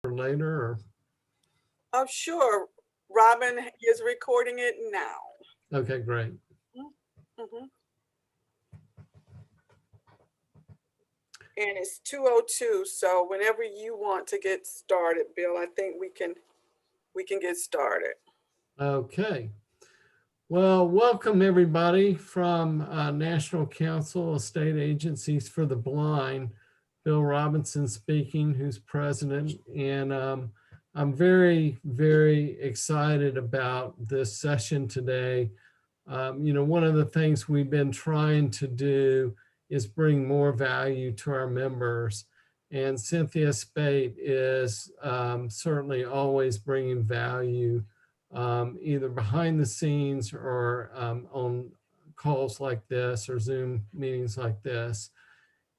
for later or? Oh, sure. Robin is recording it now. Okay, great. Mm-hmm. And it's 2:02, so whenever you want to get started, Bill, I think we can get started. Okay. Well, welcome everybody from National Council of State Agencies for the Blind. Bill Robinson speaking, who's president. And I'm very, very excited about this session today. One of the things we've been trying to do is bring more value to our members. And Cynthia Spate is certainly always bringing value, either behind the scenes or on calls like this or Zoom meetings like this.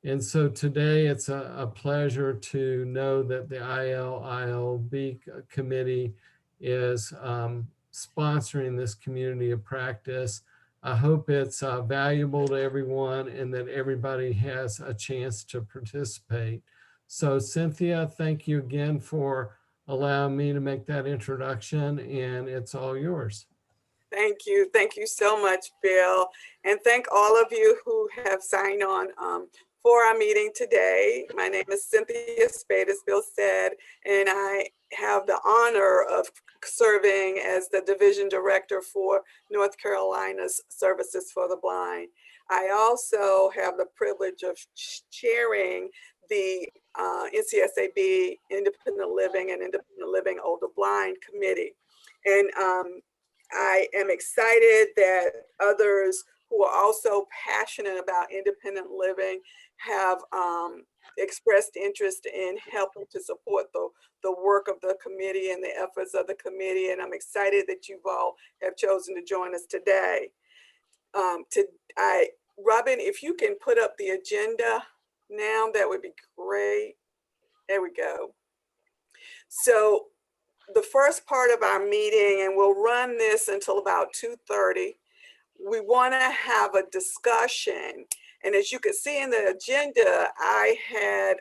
And so today it's a pleasure to know that the ILB committee is sponsoring this community of practice. I hope it's valuable to everyone and that everybody has a chance to participate. So Cynthia, thank you again for allowing me to make that introduction, and it's all yours. Thank you. Thank you so much, Bill. And thank all of you who have signed on for our meeting today. My name is Cynthia Spade, as Bill said, and I have the honor of serving as the division director for North Carolina's Services for the Blind. I also have the privilege of chairing the NCSAB Independent Living and Independent Living Older Blind Committee. And I am excited that others who are also passionate about independent living have expressed interest in helping to support the work of the committee and the efforts of the committee. And I'm excited that you've all have chosen to join us today. Robin, if you can put up the agenda now, that would be great. There we go. So the first part of our meeting, and we'll run this until about 2:30, we want to have a discussion. And as you can see in the agenda, I had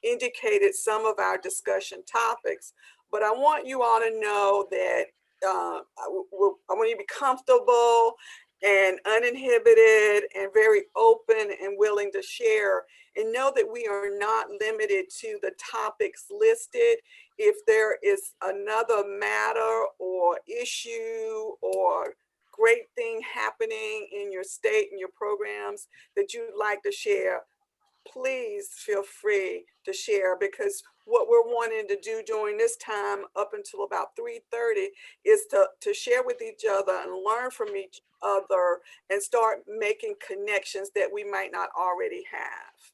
indicated some of our discussion topics, but I want you all to know that I want you to be comfortable and uninhibited and very open and willing to share, and know that we are not limited to the topics listed. If there is another matter or issue or great thing happening in your state and your programs that you'd like to share, please feel free to share, because what we're wanting to do during this time up until about 3:30 is to share with each other and learn from each other and start making connections that we might not already have.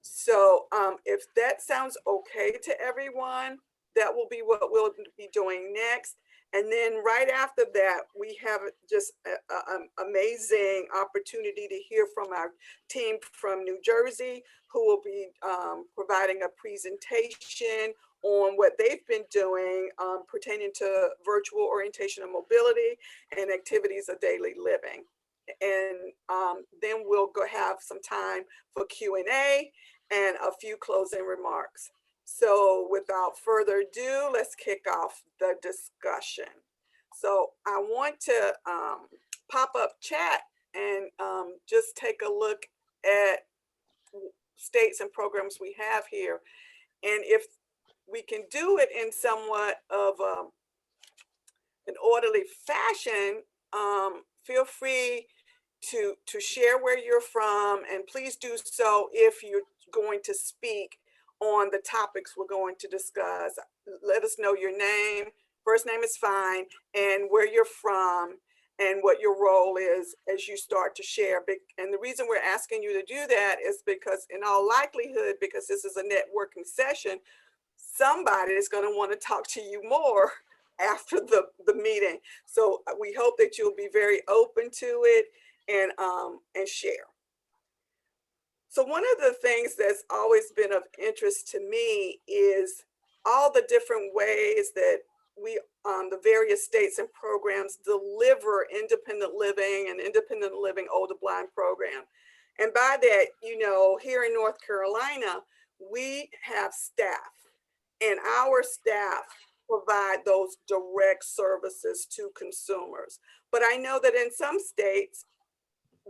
So if that sounds okay to everyone, that will be what we'll be doing next. And then right after that, we have just an amazing opportunity to hear from our team from New Jersey, who will be providing a presentation on what they've been doing pertaining to virtual orientation and mobility and activities of daily living. And then we'll go have some time for Q&A and a few closing remarks. So without further ado, let's kick off the discussion. So I want to pop up chat and just take a look at states and programs we have here. And if we can do it in somewhat of an orderly fashion, feel free to share where you're from, and please do so if you're going to speak on the topics we're going to discuss. Let us know your name, first name is fine, and where you're from and what your role is as you start to share. And the reason we're asking you to do that is because in all likelihood, because this is a networking session, somebody is going to want to talk to you more after the meeting. So we hope that you'll be very open to it and share. So one of the things that's always been of interest to me is all the different ways that we, the various states and programs deliver independent living and independent living older blind program. And by that, you know, here in North Carolina, we have staff. and our staff provide those direct services to consumers. But I know that in some states,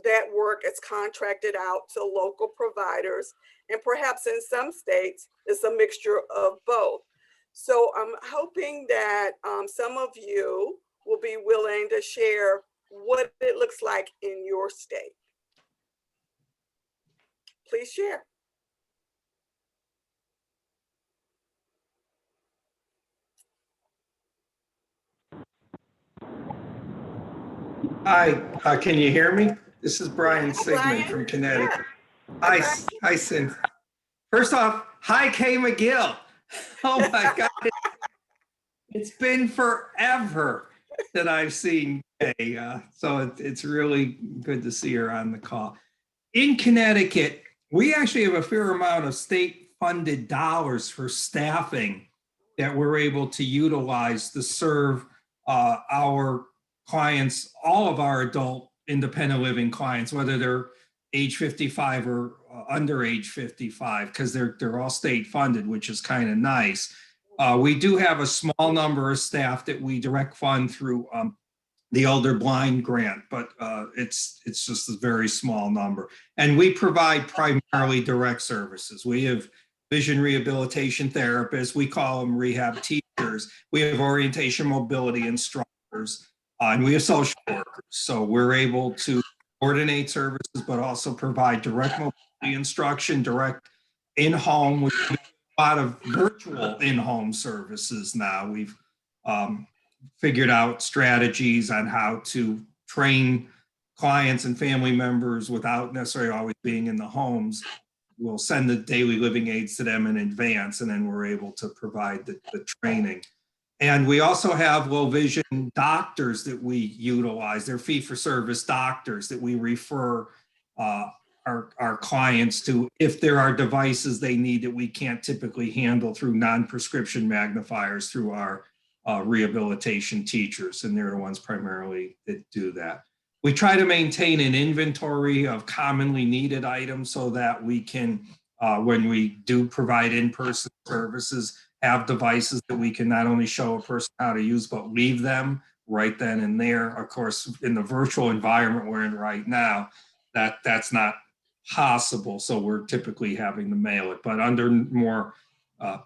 that work is contracted out to local providers, and perhaps in some states, it's a mixture of both. So I'm hoping that some of you will be willing to share what it looks like in your state. Please share. Hi, can you hear me? This is Brian Hi, Sigmund Brian. from Connecticut. Hi, Hi, Brian. hi, Cynthia. First off, hi, Kay McGill. Oh my God, it's been forever that I've seen Kay. So it's really good to see her on the call. In Connecticut, we actually have a fair amount of state-funded dollars for staffing that we're able to utilize to serve our clients, all of our adult independent living clients, whether they're age 55 or under age 55, because they're all state funded, which is kind of nice. We do have a small number of staff that we direct fund through the Elder Blind Grant, but it's just a very small number. And we provide primarily direct services. We have vision rehabilitation therapists. We call them rehab teachers. We have orientation mobility instructors, and we have social workers. So we're able to coordinate services, but also provide direct mobility instruction, direct in-home, with a lot of virtual in-home services now. We've figured out strategies on how to train clients and family members without necessarily always being in the homes. We'll send the daily living aids to them in advance, and then we're able to provide the training. And we also have low vision doctors that we utilize. They're fee-for-service doctors that we refer our clients to if there are devices they need that we can't typically handle through non-prescription magnifiers through our rehabilitation teachers, and they're the ones primarily that do that. We try to maintain an inventory of commonly needed items so that we can, when we do provide in-person services, have devices that we can not only show a person how to use, but leave them right then and there. Of course, in the virtual environment we're in right now, that's not possible. So we're typically having to mail it, but under more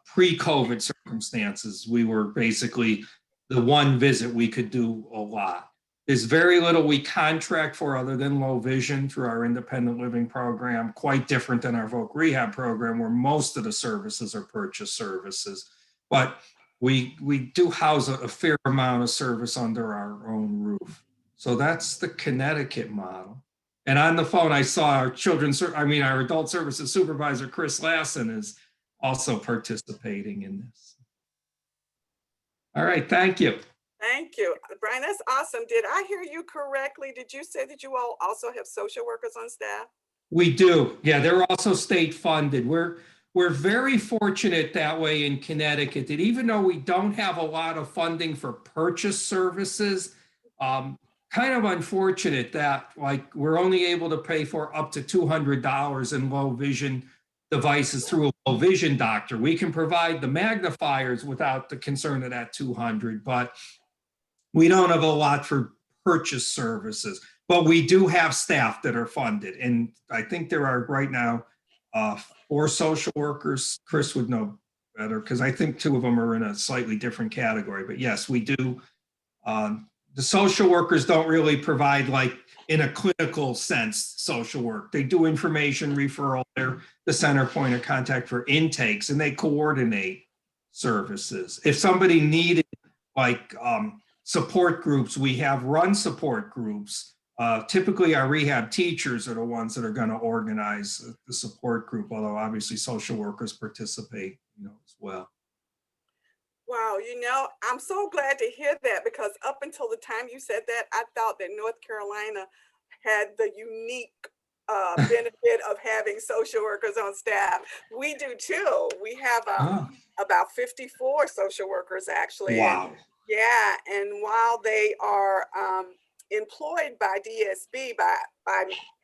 pre-COVID circumstances, we were basically the one visit we could do a lot. There's very little we contract for other than low vision through our independent living program, quite different than our voc rehab program where most of the services are purchase services. But we do house a fair amount of service under our own roof. So that's the Connecticut model. And on the phone, I saw our our adult services supervisor, Chris Lassen, is also participating in this. All right, thank you. Thank you. Brian, that's awesome. Did I hear you correctly? Did you say that you all also have social workers on staff? We do. Yeah, they're also state funded. We're very fortunate that way in Connecticut that even though we don't have a lot of funding for purchase services, kind of unfortunate that like we're only able to pay for up to $200 in low vision devices through a low vision doctor. We can provide the magnifiers without the concern of that 200, but we don't have a lot for purchase services. But we do have staff that are funded. And I think there are right now 4 social workers. Chris would know better because I think 2 of them are in a slightly different category. But yes, we do. The social workers don't really provide like in a clinical sense social work. They do information referral. They're the center point of contact for intakes and they coordinate services. If somebody needed like support groups, we have run support groups. Typically our rehab teachers are the ones that are going to organize the support group, although obviously social workers participate, as well. Wow, I'm so glad to hear that because up until the time you said that, I thought that North Carolina had the unique benefit of having social workers on staff. We do too. We have about 54 social workers actually. Wow. Yeah, and while they are employed by DSB, by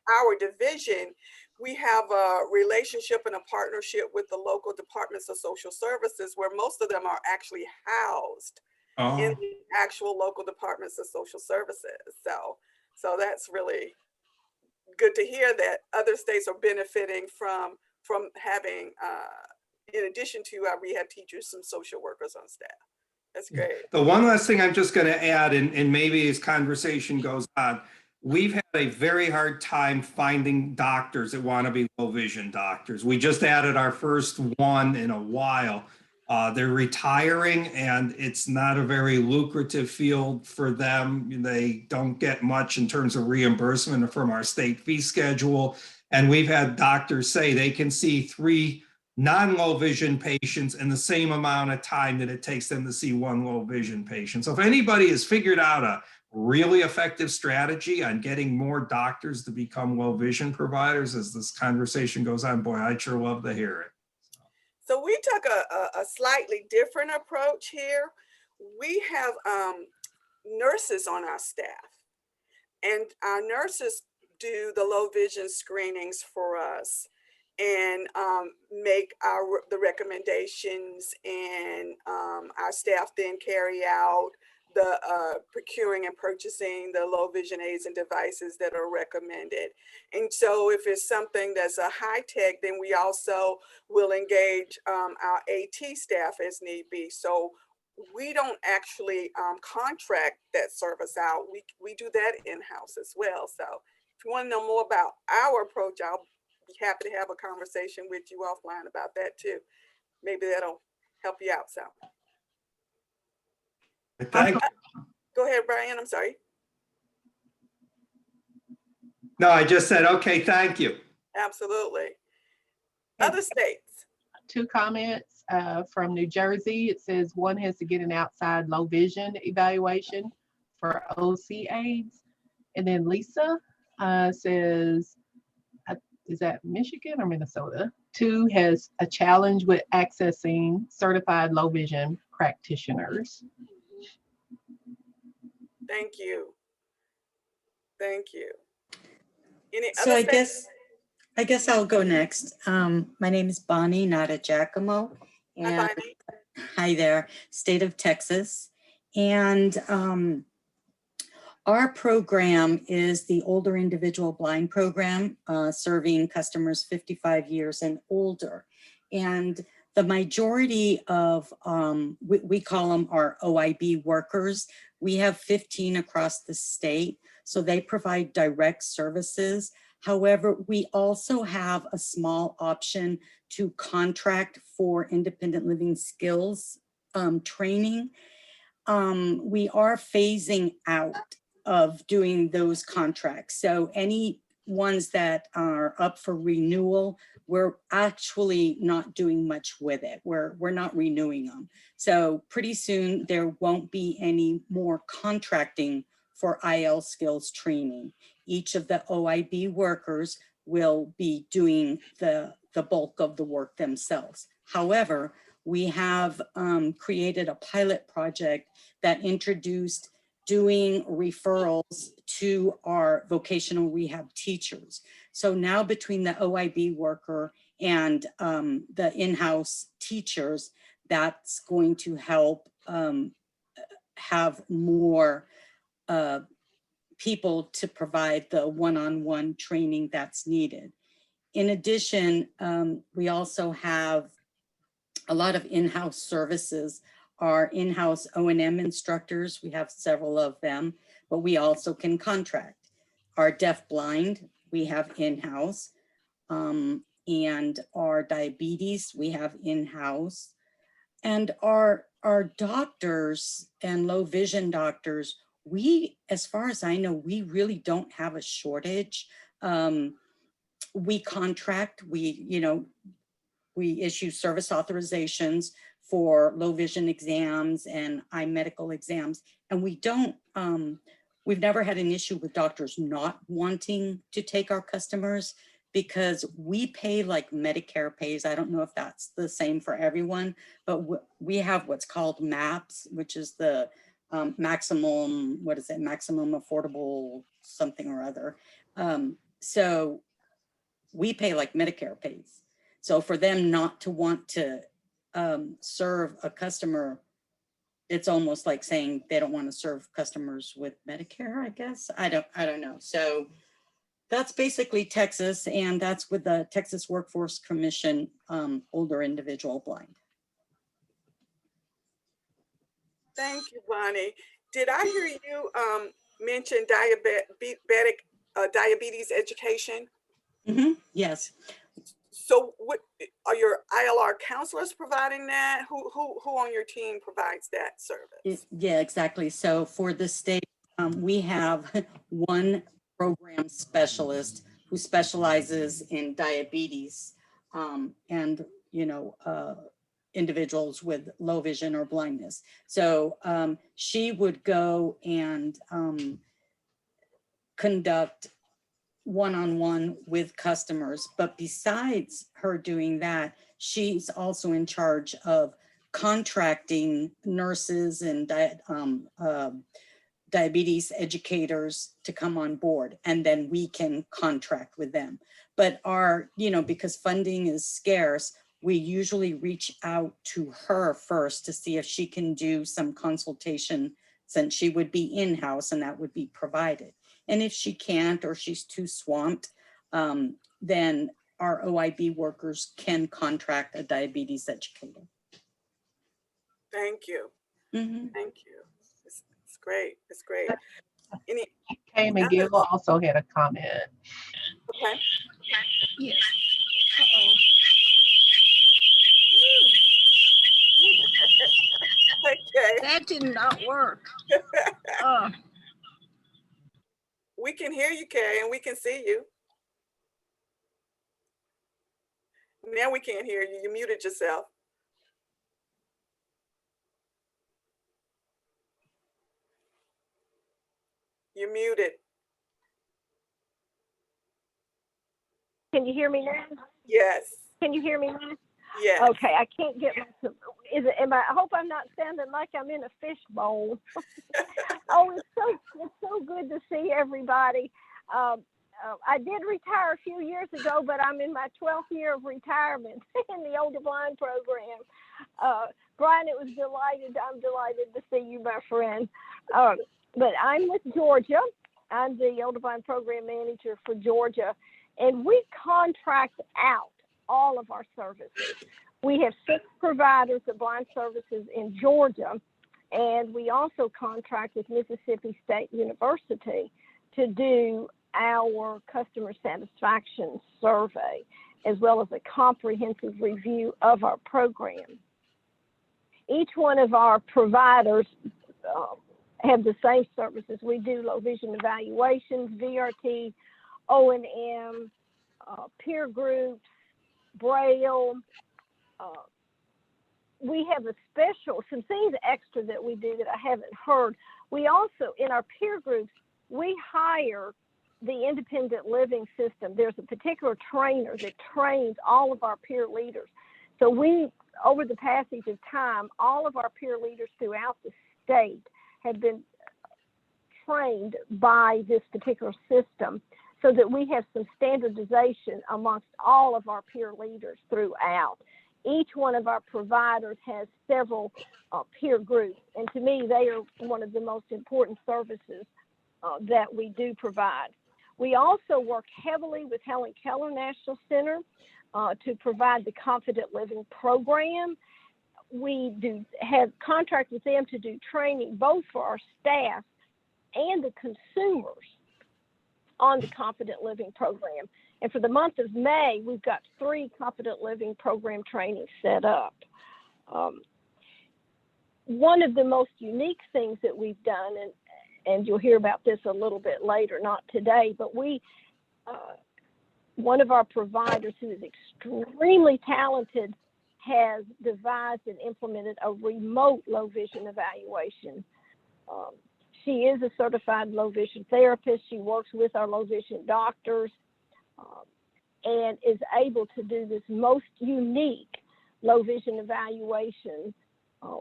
our division, we have a relationship and a partnership with the local departments of social services where most of them are actually housed in Oh, the actual local departments of social services. So that's really good to hear that other states are benefiting from having, in addition to our rehab teachers, some social workers on staff. That's great. the one last thing I'm just going to add, and maybe as conversation goes on, we've had a very hard time finding doctors that want to be low vision doctors. We just added our first one in a while. They're retiring, and it's not a very lucrative field for them. They don't get much in terms of reimbursement from our state fee schedule. And we've had doctors say they can see 3 non-low vision patients in the same amount of time that it takes them to see 1 low vision patient. So if anybody has figured out a really effective strategy on getting more doctors to become low vision providers as this conversation goes on, boy, I'd sure love to hear it. So we took a slightly different approach here. We have nurses on our staff, and our nurses do the low vision screenings for us and make the recommendations, and our staff then carry out the procuring and purchasing the low vision aids and devices that are recommended. And so if it's something that's a high tech, then we also will engage our AT staff as need be. So we don't actually contract that service out. We do that in-house as well. So if you want to know more about our approach, I'll be happy to have a conversation with you offline about that too. Maybe that'll help you out. So Thank go ahead, Brian. I'm sorry. No, I just said, okay, thank you. Absolutely. Other states. 2 comments from New Jersey. It says one has to get an outside low vision evaluation for OC aids. And then Lisa says, is that Michigan or Minnesota? 2 has a challenge with accessing certified low vision practitioners. Thank you. Thank you. Any So other I states? guess I'll go next. My name is Bonnie Nada Giacomo, Hi, and Bonnie. hi there, state of Texas. And our program is the Older Individual Blind Program, serving customers 55 years and older. And the majority of, we call them our OIB workers. We have 15 across the state, so they provide direct services. However, we also have a small option to contract for independent living skills training. We are phasing out of doing those contracts. So any ones that are up for renewal, we're actually not doing much with it. We're not renewing them. So pretty soon there won't be any more contracting for IL skills training. Each of the OIB workers will be doing the bulk of the work themselves. However, we have created a pilot project that introduced doing referrals to our vocational rehab teachers. So now between the OIB worker and the in-house teachers, that's going to help have more people to provide the one-on-one training that's needed. In addition, we also have a lot of in-house services. Our in-house O&M instructors, we have several of them, but we also can contract. Our deaf-blind, we have in-house, and our diabetes, we have in-house. And our doctors and low vision doctors, we, as far as I know, we really don't have a shortage. We contract, we issue service authorizations for low vision exams and eye medical exams. And we don't, we've never had an issue with doctors not wanting to take our customers because we pay like Medicare pays. I don't know if that's the same for everyone, but we have what's called MAPS, which is the maximum, maximum affordable something or other. So we pay like Medicare pays. So for them not to want to serve a customer, it's almost like saying they don't want to serve customers with Medicare, I guess. I don't know. So that's basically Texas, and that's with the Texas Workforce Commission, older individual blind. Thank you, Bonnie. Did I hear you mention diabetes education? Yes. So what are your ILR counselors providing that? Who on your team provides that service? Yeah, exactly. So for the state, we have one program specialist who specializes in diabetes, and, you know, individuals with low vision or blindness. So she would go and conduct one-on-one with customers. But besides her doing that, she's also in charge of contracting nurses and diabetes educators to come on board, and then we can contract with them. But our, you know, because funding is scarce, we usually reach out to her first to see if she can do some consultation, since she would be in-house and that would be provided. And if she can't, or she's too swamped, then our OIB workers can contract a diabetes educator. Thank you. Mm-hmm. Thank you. It's great. It's great. Any? Kay McGill also had a comment. Okay. Yes. Okay. That did not work. We can hear you, Kay, and we can see you. Now we can't hear you. You muted yourself. You're muted. Can you hear me now? Yes. Can you hear me now? Yes. Okay, I can't get my, I hope I'm not sounding like I'm in a fishbowl. Oh, it's so good to see everybody. I did retire a few years ago, but I'm in my 12th year of retirement in the older blind program. Brian, I'm delighted to see you, my friend. But I'm with Georgia. I'm the older blind program manager for Georgia, and we contract out all of our services. We have 6 providers of blind services in Georgia, and we also contract with Mississippi State University to do our customer satisfaction survey, as well as a comprehensive review of our program. Each one of our providers have the same services. We do low vision evaluations, VRT, O&M, peer groups, Braille. We have some things extra that we do that I haven't heard. We also, in our peer groups, we hire the independent living system. There's a particular trainer that trains all of our peer leaders. So we, over the passage of time, all of our peer leaders throughout the state have been trained by this particular system, so that we have some standardization amongst all of our peer leaders throughout. Each one of our providers has several peer groups, and to me, they are one of the most important services that we do provide. We also work heavily with Helen Keller National Center to provide the Confident Living program. We have contract with them to do training both for our staff and the consumers on the Confident Living program. And for the month of May, we've got 3 Confident Living program trainings set up. One of the most unique things that we've done, and you'll hear about this a little bit later, not today, but one of our providers who is extremely talented has devised and implemented a remote low vision evaluation. She is a certified low vision therapist. She works with our low vision doctors and is able to do this most unique low vision evaluation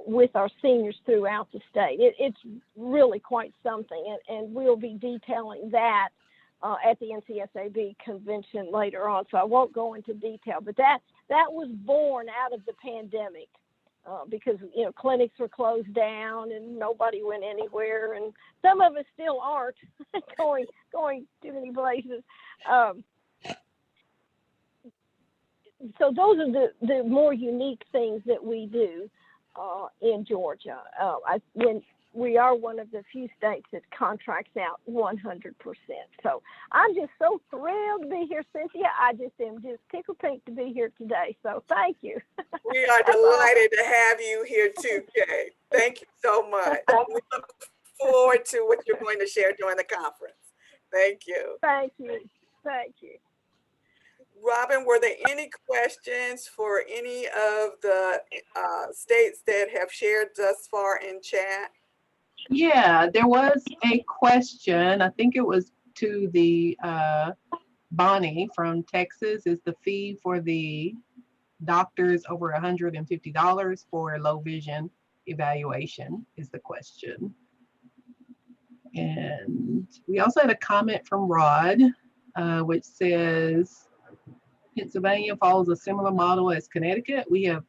with our seniors throughout the state. It's really quite something, and we'll be detailing that at the NCSAB convention later on. So I won't go into detail, but that was born out of the pandemic. Because clinics were closed down and nobody went anywhere, and some of us still aren't going too many places. So those are the more unique things that we do in Georgia. When we are one of the few states that contracts out 100%. So I'm just so thrilled to be here, Cynthia. I just am just tickled pink to be here today. So thank you. We are delighted to have you here too, Kay. Thank you so much. We look forward to what you're going to share during the conference. Thank you. Thank you. Thank you. Robin, were there any questions for any of the states that have shared thus far in chat? Yeah, there was a question. I think it was to the Bonnie from Texas. Is the fee for the doctors over $150 for low vision evaluation is the question. And we also had a comment from Rod, which says, Pennsylvania follows a similar model as Connecticut. We have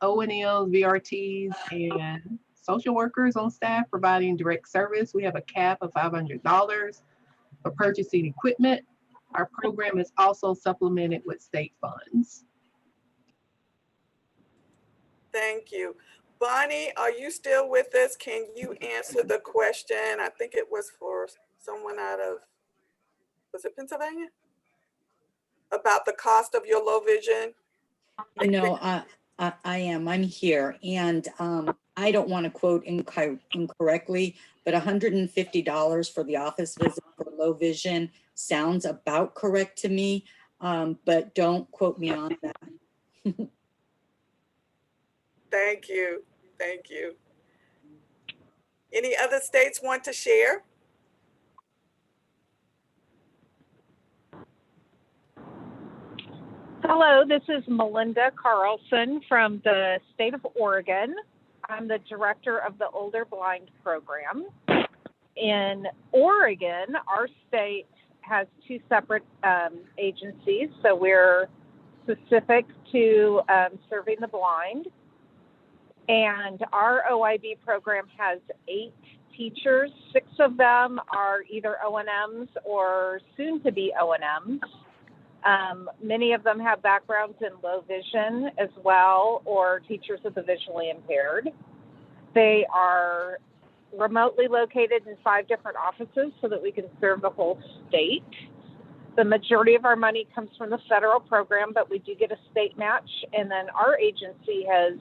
O&Ls, VRTs, and social workers on staff providing direct service. We have a cap of $500 for purchasing equipment. Our program is also supplemented with state funds. Thank you. Bonnie, are you still with us? Can you answer the question? I think it was for someone out of, was it Pennsylvania? About the cost of your low vision? No, I am. I'm here, and I don't want to quote incorrectly, but $150 for the office visit for low vision sounds about correct to me, but don't quote me on that. Thank you. Thank you. Any other states want to share? Hello, this is Melinda Carlson from the state of Oregon. I'm the director of the Older Blind Program. In Oregon, our state has two separate agencies, so we're specific to serving the blind. And our OIB program has 8 teachers. 6 of them are either O&Ms or soon to be O&Ms. Many of them have backgrounds in low vision as well, or teachers of the visually impaired. They are remotely located in 5 different offices so that we can serve the whole state. The majority of our money comes from the federal program, but we do get a state match. And then our agency has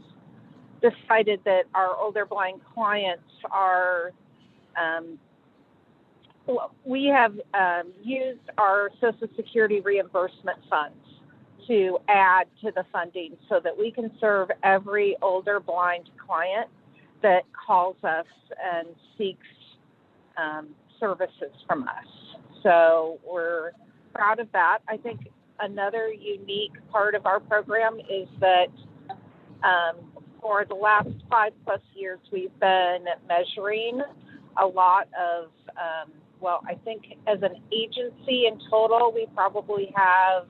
decided that our older blind clients are, we have used our Social Security reimbursement funds to add to the funding so that we can serve every older blind client that calls us and seeks services from us. So we're proud of that. I think another unique part of our program is that for the last 5+ years, we've been measuring a lot of, well, I think as an agency in total, we probably have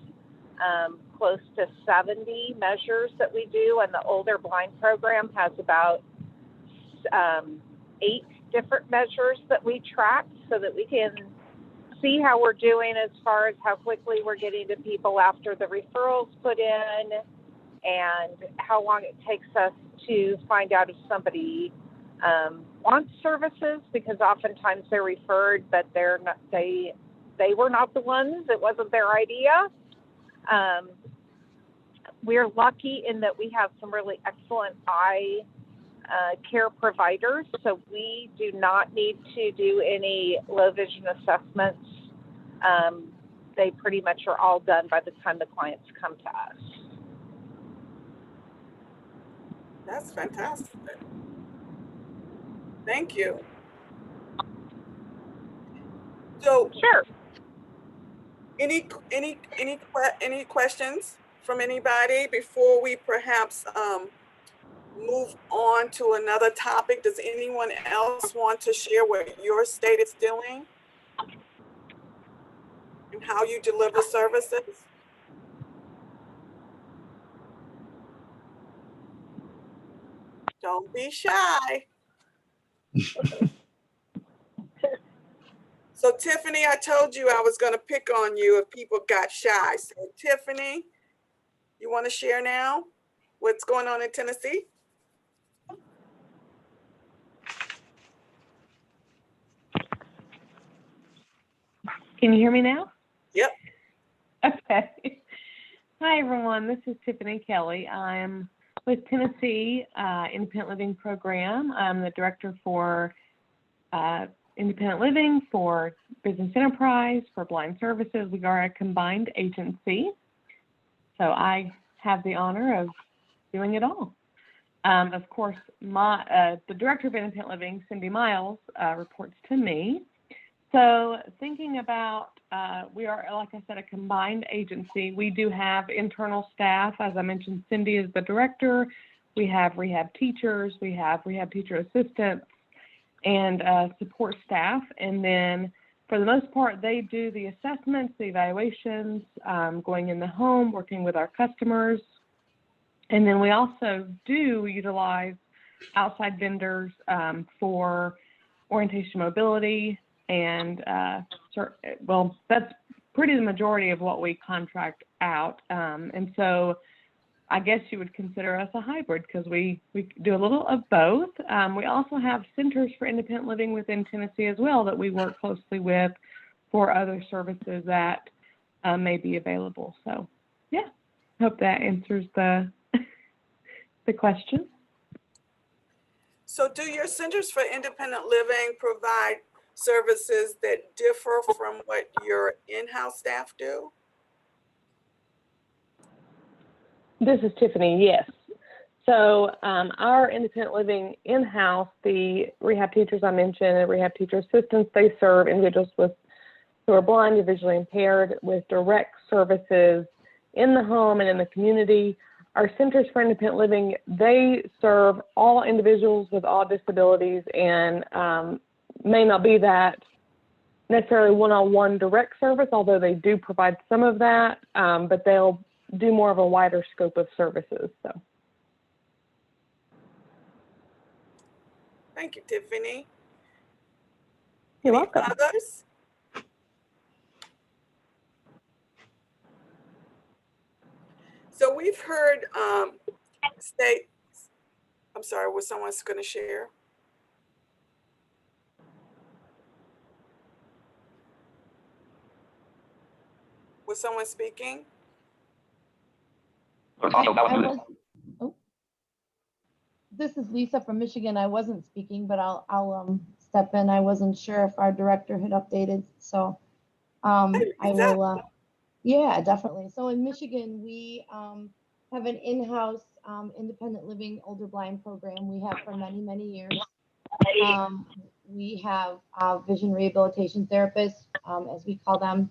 close to 70 measures that we do, and the Older Blind Program has about 8 different measures that we track so that we can see how we're doing as far as how quickly we're getting to people after the referrals put in, and how long it takes us to find out if somebody wants services, because oftentimes they're referred, but they're not, they were not the ones, it wasn't their idea. We're lucky in that we have some really excellent eye care providers, so we do not need to do any low vision assessments. They pretty much are all done by the time the clients come to us. That's fantastic. Thank you. So, Sure. any questions from anybody before we perhaps move on to another topic? Does anyone else want to share what your state is doing? and how you deliver services? Don't be shy. So Tiffany, I told you I was going to pick on you if people got shy. So Tiffany, you want to share now what's going on in Tennessee? Can you hear me now? Yep. Okay. Hi, everyone. This is Tiffany Kelly. I'm with Tennessee Independent Living Program. I'm the director for Independent Living, for Business Enterprise, for Blind Services. We are a combined agency. So I have the honor of doing it all. Of course, the director of Independent Living, Cindy Miles, reports to me. So thinking about, we are, like I said, a combined agency. We do have internal staff. As I mentioned, Cindy is the director. We have rehab teachers. We have rehab teacher assistants and support staff. And then for the most part, they do the assessments, the evaluations, going in the home, working with our customers. And then we also do utilize outside vendors for orientation mobility. And well, that's pretty the majority of what we contract out. And so I guess you would consider us a hybrid because we do a little of both. We also have centers for independent living within Tennessee as well that we work closely with for other services that may be available. So yeah, hope that answers the question. So do your centers for independent living provide services that differ from what your in-house staff do? This is Tiffany, yes. So our independent living in-house, the rehab teachers I mentioned, and rehab teacher assistants, they serve individuals who are blind or visually impaired with direct services in the home and in the community. Our centers for independent living, they serve all individuals with all disabilities and may not be that necessarily one-on-one direct service, although they do provide some of that, but they'll do more of a wider scope of services. So, Thank you, Tiffany. you're Any welcome. others? So we've heard states. I'm sorry, was someone going to share? Was someone speaking? This is Lisa from Michigan. I wasn't speaking, but I'll step in. I wasn't sure if our director had updated, so I will. Yeah, definitely. So in Michigan, we have an in-house independent living older blind program. We have for many, many years. We have vision rehabilitation therapists, as we call them,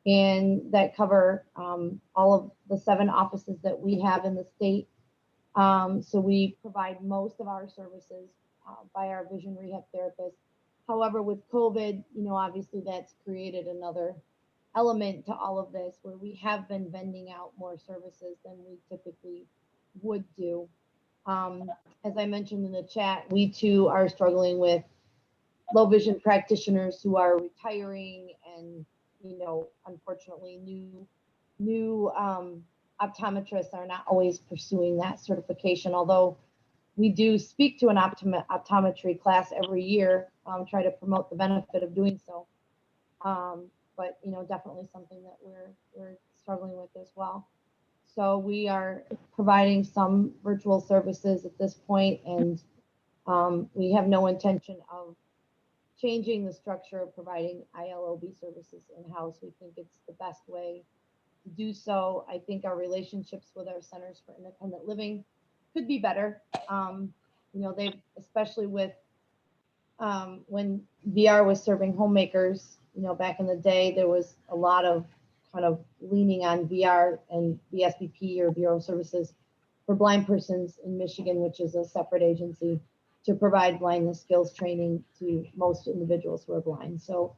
and that cover all of the 7 offices that we have in the state. So we provide most of our services by our vision rehab therapists. However, with COVID, obviously that's created another element to all of this where we have been vending out more services than we typically would do. As I mentioned in the chat, we too are struggling with low vision practitioners who are retiring and, unfortunately new optometrists are not always pursuing that certification, although we do speak to an optometry class every year, try to promote the benefit of doing so. But definitely something that we're struggling with as well. So we are providing some virtual services at this point, and we have no intention of changing the structure of providing ILOB services in-house. We think it's the best way to do so. I think our relationships with our centers for independent living could be better. They've, especially with when VR was serving homemakers, back in the day, there was a lot of kind of leaning on VR and BSBP or Bureau of Services for Blind Persons in Michigan, which is a separate agency, to provide blindness skills training to most individuals who are blind. So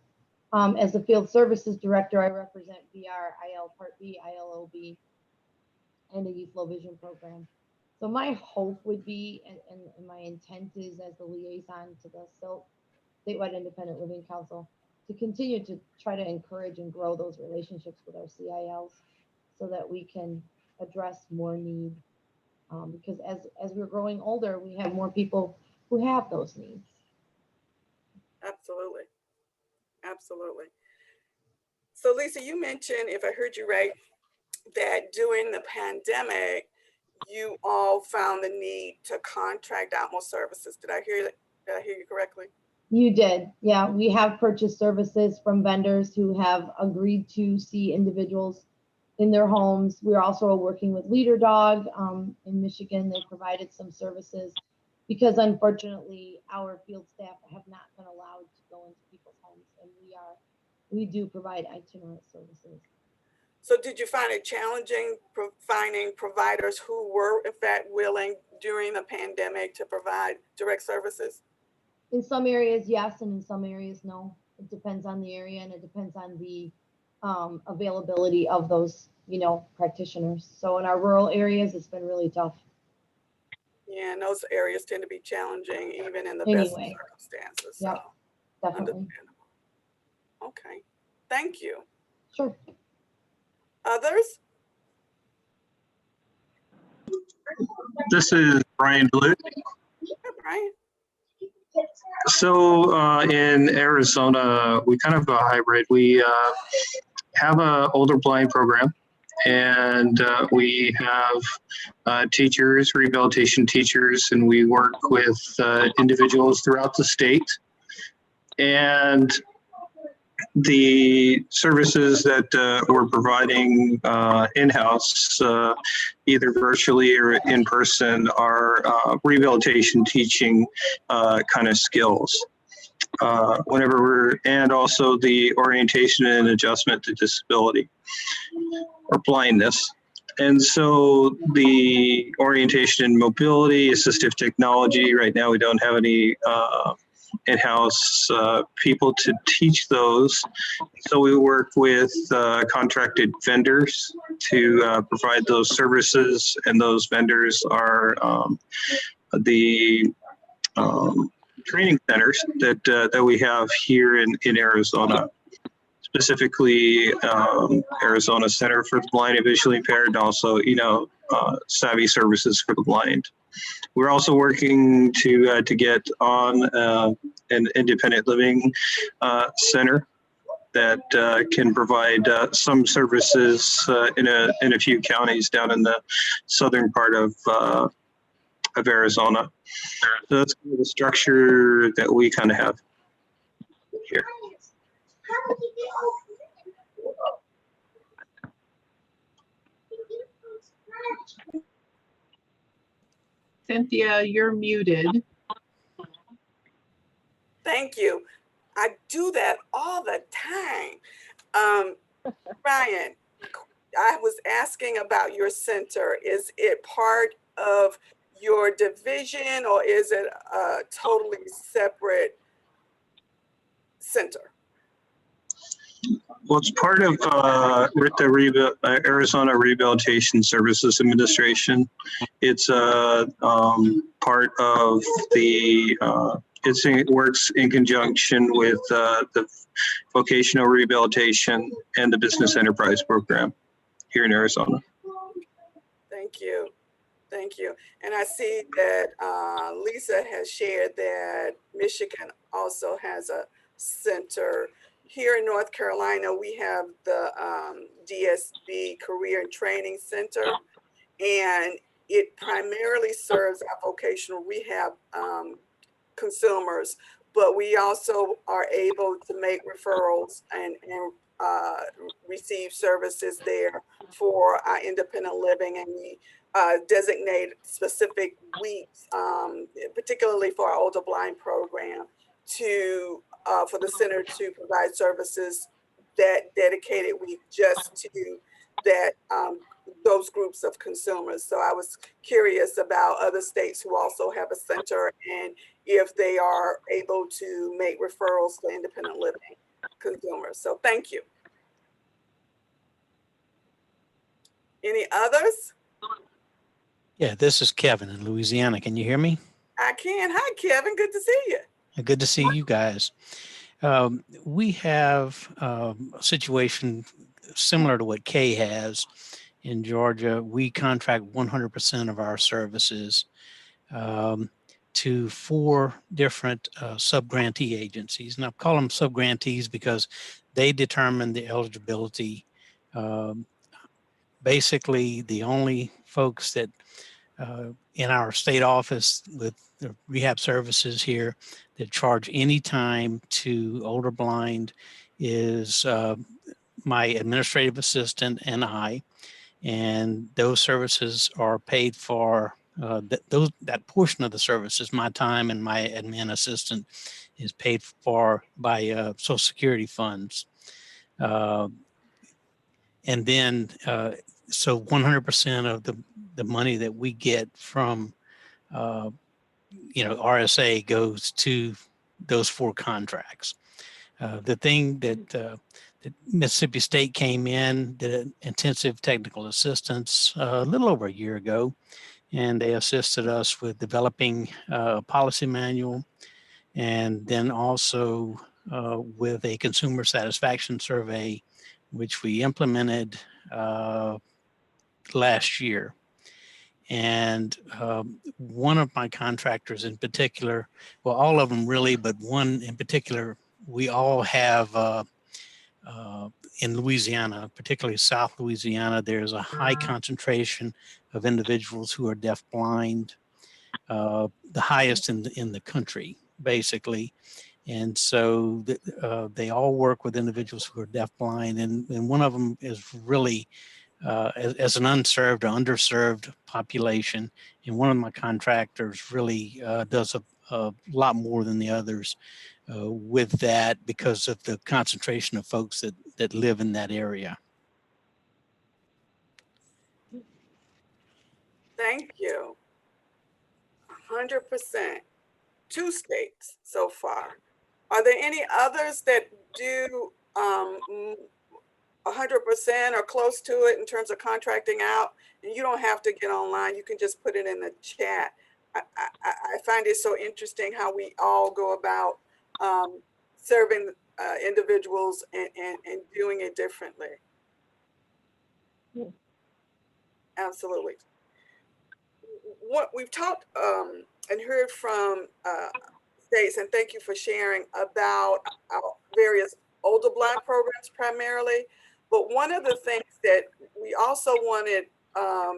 As the field services director, I represent VR, IL Part B, ILOB, and the Youth Low Vision program. So my hope would be, and my intent is as the liaison to the Statewide Independent Living Council, to continue to try to encourage and grow those relationships with our CILs so that we can address more need. Because as we're growing older, we have more people who have those needs. Absolutely. Absolutely. So Lisa, you mentioned, if I heard you right, that during the pandemic, you all found the need to contract out more services. Did I hear that? Did I hear you correctly? You did. Yeah, we have purchased services from vendors who have agreed to see individuals in their homes. We're also working with Leader Dog in Michigan. They provided some services because unfortunately our field staff have not been allowed to go into people's homes, and we do provide itinerant services. So did you find it challenging finding providers who were in fact willing during the pandemic to provide direct services? In some areas, yes, and in some areas, no. It depends on the area, and it depends on the availability of those, practitioners. So in our rural areas, it's been really tough. Yeah, and those areas tend to be challenging even in the Anyway. best circumstances. Yep, So definitely. understandable. Okay, thank you. Sure. Others? This is Brian Blue. Hi, Brian. So in Arizona, we kind of a hybrid. We have a older blind program, and we have teachers, rehabilitation teachers, and we work with individuals throughout the state. And the services that we're providing in-house, either virtually or in person, are rehabilitation teaching kind of skills. And also the orientation and adjustment to disability or blindness. And so the orientation and mobility, assistive technology, right now we don't have any in-house people to teach those. So we work with contracted vendors to provide those services, and those vendors are the training centers that we have here in Arizona, specifically Arizona Center for the Blind and Visually Impaired, and also Savvy Services for the Blind. We're also working to get on an independent living center that can provide some services in a few counties down in the southern part of Arizona. So that's kind of the structure that we kind of have here. Cynthia, you're muted. Thank you. I do that all the time. Ryan, I was asking about your center. Is it part of your division, or is it a totally separate center? Well, it's part of the Arizona Rehabilitation Services Administration. It's part of the, it works in conjunction with the vocational rehabilitation and the business enterprise program here in Arizona. Thank you. Thank you. And I see that Lisa has shared that Michigan also has a center. Here in North Carolina, we have the DSB Career and Training Center, and it primarily serves our vocational rehab consumers, but we also are able to make referrals and receive services there for our independent living, and we designate specific weeks, particularly for our older blind program, to for the center to provide services that dedicated week just to that those groups of consumers. So I was curious about other states who also have a center and if they are able to make referrals for independent living consumers. So thank you. Any others? Yeah, this is Kevin in Louisiana. Can you hear me? I can. Hi, Kevin. Good to see you. Good to see you guys. We have a situation similar to what Kay has in Georgia. We contract 100% of our services to 4 different sub-grantee agencies. And I call them sub-grantees because they determine the eligibility. Basically, the only folks that in our state office with the rehab services here that charge any time to older blind is my administrative assistant and I, and those services are paid for. That portion of the services, my time and my admin assistant, is paid for by Social Security funds, and then so 100% of the money that we get from RSA goes to those 4 contracts. The thing that Mississippi State came in, did intensive technical assistance a little over a year ago, and they assisted us with developing a policy manual and then also with a consumer satisfaction survey, which we implemented last year. And one of my contractors in particular, well, all of them really, but one in particular, we all have in Louisiana, particularly South Louisiana, there's a high concentration of individuals who are deafblind, the highest in the country, basically. And so they all work with individuals who are deafblind, and one of them is really as an unserved or underserved population. And one of my contractors really does a lot more than the others with that because of the concentration of folks that live in that area. Thank you. 100%. 2 states so far. Are there any others that do 100% or close to it in terms of contracting out? And you don't have to get online. You can just put it in the chat. I find it so interesting how we all go about serving individuals and doing it differently. Absolutely. What we've talked and heard from states, and thank you for sharing about our various older blind programs primarily. But one of the things that we also wanted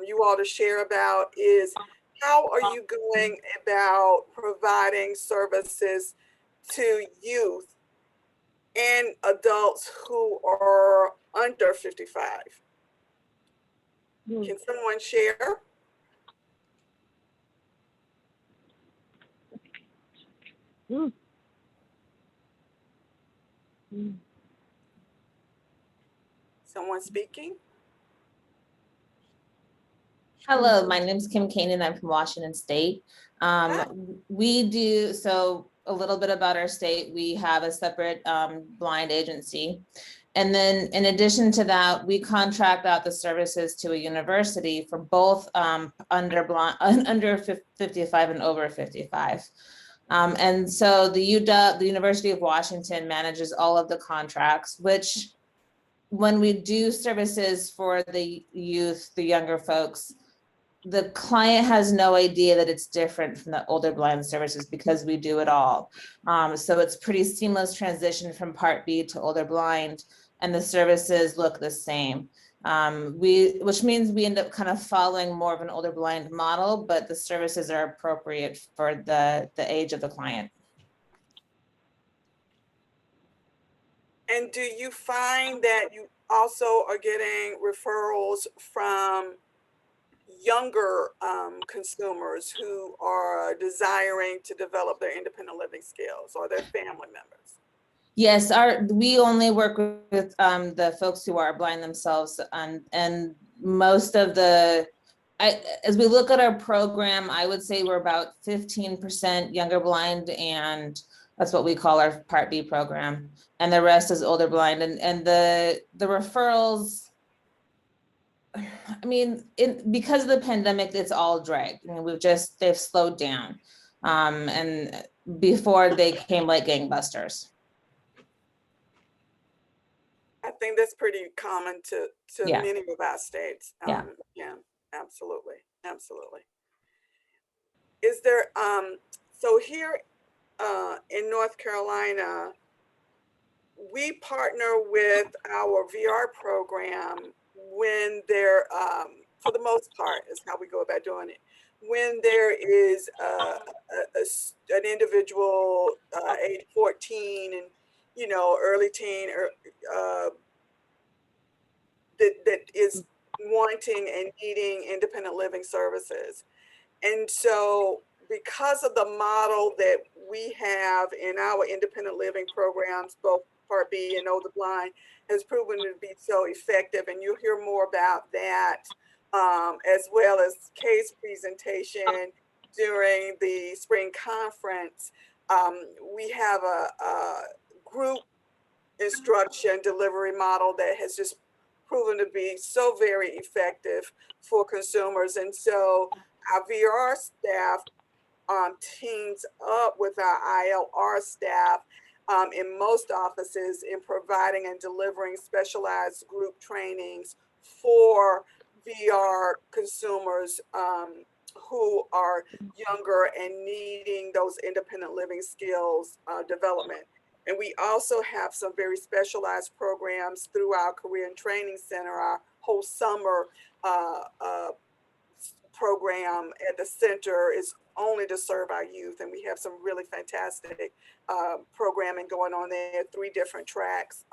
you all to share about is how are you going about providing services to youth and adults who are under 55? Can someone share? Someone speaking? Hello, my name is Kim Kanan. I'm from Washington State. We do, so a little bit about our state, we have a separate blind agency. And then in addition to that, we contract out the services to a university for both under 55 and over 55. And so the UW, the University of Washington, manages all of the contracts, which when we do services for the youth, the younger folks, the client has no idea that it's different from the older blind services because we do it all. So it's pretty seamless transition from Part B to older blind, and the services look the same. Which means we end up kind of following more of an older blind model, but the services are appropriate for the age of the client. And do you find that you also are getting referrals from younger consumers who are desiring to develop their independent living skills or their family members? Yes, we only work with the folks who are blind themselves, and most of the as we look at our program, I would say we're about 15% younger blind, and that's what we call our Part B program. And the rest is older blind. And the referrals, I mean, because of the pandemic, it's all dragged. I mean, they've slowed down. And before they came like gangbusters. I think that's pretty common to Yeah. many of our states. Yeah. Yeah, absolutely, absolutely. Is there, so here in North Carolina, we partner with our VR program when they're, for the most part, is how we go about doing it. When there is an individual age 14 and, you know, early teen, or that is wanting and needing independent living services. And so because of the model that we have in our independent living programs, both Part B and Older Blind, has proven to be so effective. And you'll hear more about that, as well as case presentation during the spring conference. We have a group instruction delivery model that has just proven to be so very effective for consumers. And so our VR staff teams up with our ILR staff in most offices in providing and delivering specialized group trainings for VR consumers who are younger and needing those independent living skills development. And we also have some very specialized programs through our Career and Training Center. Our whole summer program at the center is only to serve our youth. And we have some really fantastic programming going on there, 3 different tracks.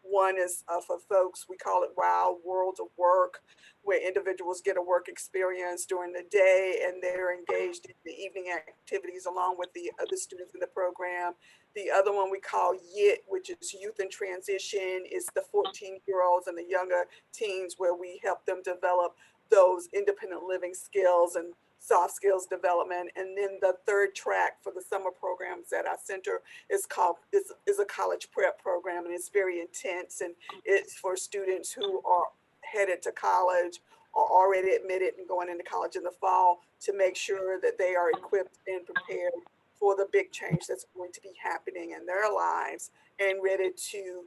One is for folks, we call it Wild World of Work, where individuals get a work experience during the day and they're engaged in the evening activities along with the other students in the program. The other one we call YIT, which is Youth in Transition, is the 14-year-olds and the younger teens, where we help them develop those independent living skills and soft skills development. And then the 3rd track for the summer programs at our center is a college prep program, and it's very intense, and it's for students who are headed to college or already admitted and going into college in the fall, to make sure that they are equipped and prepared for the big change that's going to be happening in their lives, and ready to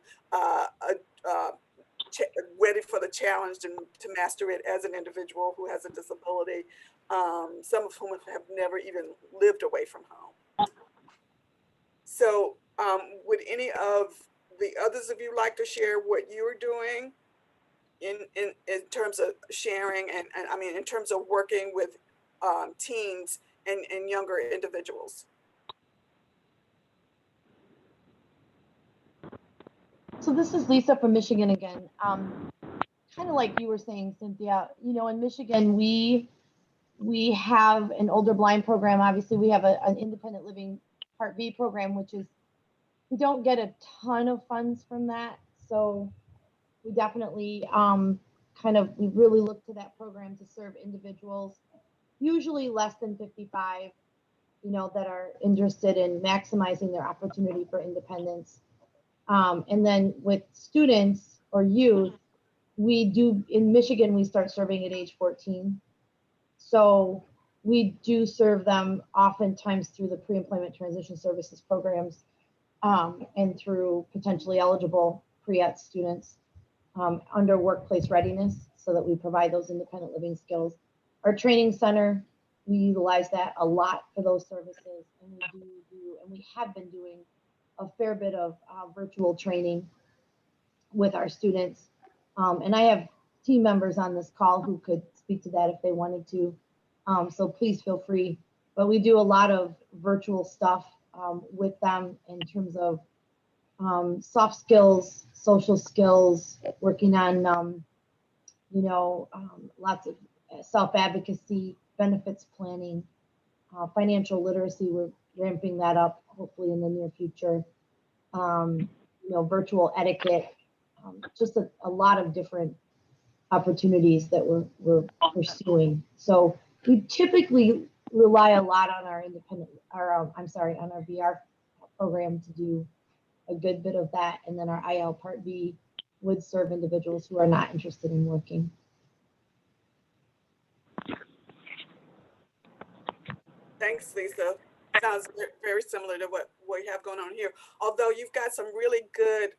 ready for the challenge and to master it as an individual who has a disability, some of whom have never even lived away from home. So would any of the others of you like to share what you're doing in terms of sharing and I mean, in terms of working with teens and younger individuals? So this is Lisa from Michigan again. Kind of like you were saying, Cynthia, you know, in Michigan, we have an older blind program. Obviously, we have an independent living Part B program, which is, we don't get a ton of funds from that. So we definitely we really look to that program to serve individuals, usually less than 55, you know, that are interested in maximizing their opportunity for independence. And then with students or youth, we do, in Michigan, we start serving at age 14. So we do serve them oftentimes through the pre-employment transition services programs and through potentially eligible pre-ET students under workplace readiness, so that we provide those independent living skills. Our training center, we utilize that a lot for those services, and we have been doing a fair bit of virtual training with our students. And I have team members on this call who could speak to that if they wanted to. So please feel free. But we do a lot of virtual stuff with them in terms of soft skills, social skills, working on, lots of self-advocacy, benefits planning, financial literacy. We're ramping that up hopefully in the near future. Virtual etiquette, just a lot of different opportunities that we're pursuing. So we typically rely a lot on our on our VR program to do a good bit of that. And then our IL Part B would serve individuals who are not interested in working. Thanks, Lisa. Sounds very similar to what we have going on here. Although you've got some really good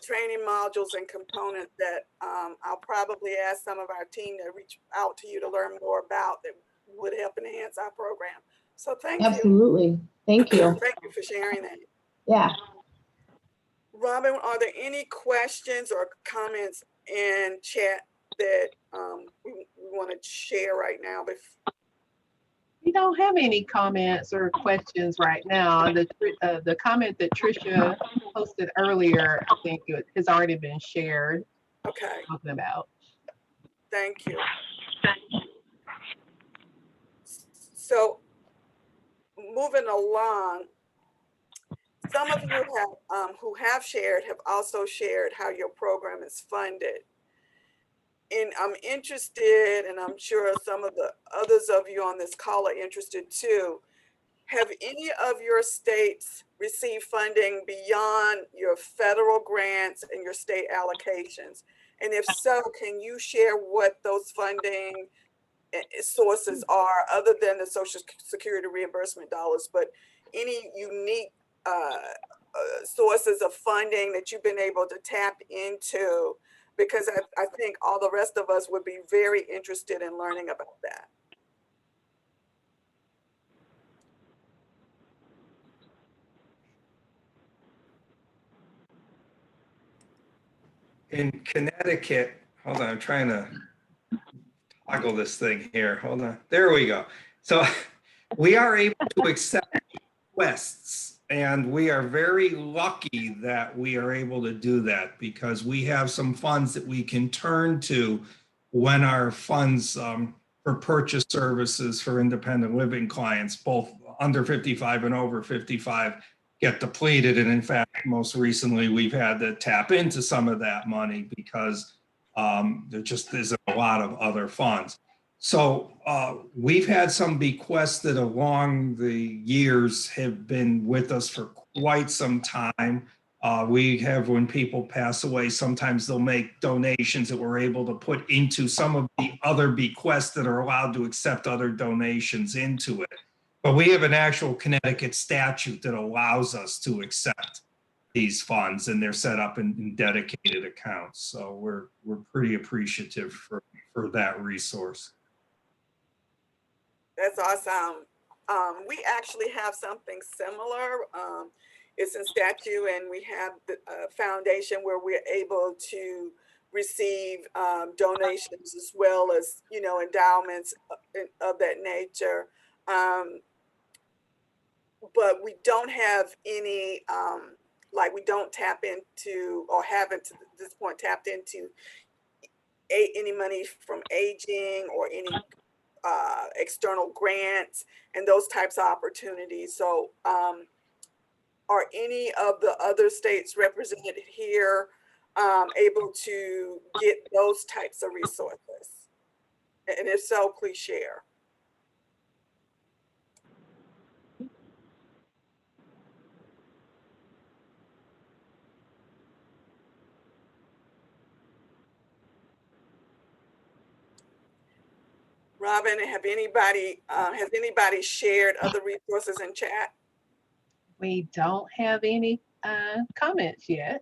training modules and components that I'll probably ask some of our team to reach out to you to learn more about that would help enhance our program. So thank you. Absolutely. Thank you. Thank you for sharing that. Yeah. Robin, are there any questions or comments in chat that we want to share right now? We don't have any comments or questions right now. The comment that Tricia posted earlier, I think it has already been shared. Okay. Talking about. Thank you. So moving along, some of you have who have shared have also shared how your program is funded. And I'm interested, and I'm sure some of the others of you on this call are interested too. Have any of your states received funding beyond your federal grants and your state allocations? And if so, can you share what those funding sources are other than the Social Security reimbursement dollars, but any unique sources of funding that you've been able to tap into? Because I think all the rest of us would be very interested in learning about that. In Connecticut, hold on, I'm trying to toggle this thing here. Hold on. There we go. So we are able to accept requests, and we are very lucky that we are able to do that because we have some funds that we can turn to when our funds for purchase services for independent living clients, both under 55 and over 55, get depleted. And in fact, most recently, we've had to tap into some of that money because there just isn't a lot of other funds. So we've had some bequests that along the years have been with us for quite some time. We have, when people pass away, sometimes they'll make donations that we're able to put into some of the other bequests that are allowed to accept other donations into it. But we have an actual Connecticut statute that allows us to accept these funds, and they're set up in dedicated accounts. So we're pretty appreciative for that resource. That's awesome. We actually have something similar. It's in statute, and we have the foundation where we're able to receive donations as well as, you know, endowments of that nature. But we don't have any, like we don't tap into or haven't to this point tapped into any money from aging or any external grants and those types of opportunities. So are any of the other states represented here able to get those types of resources? And if so, please share. Robin, has anybody shared other resources in chat? We don't have any comments yet.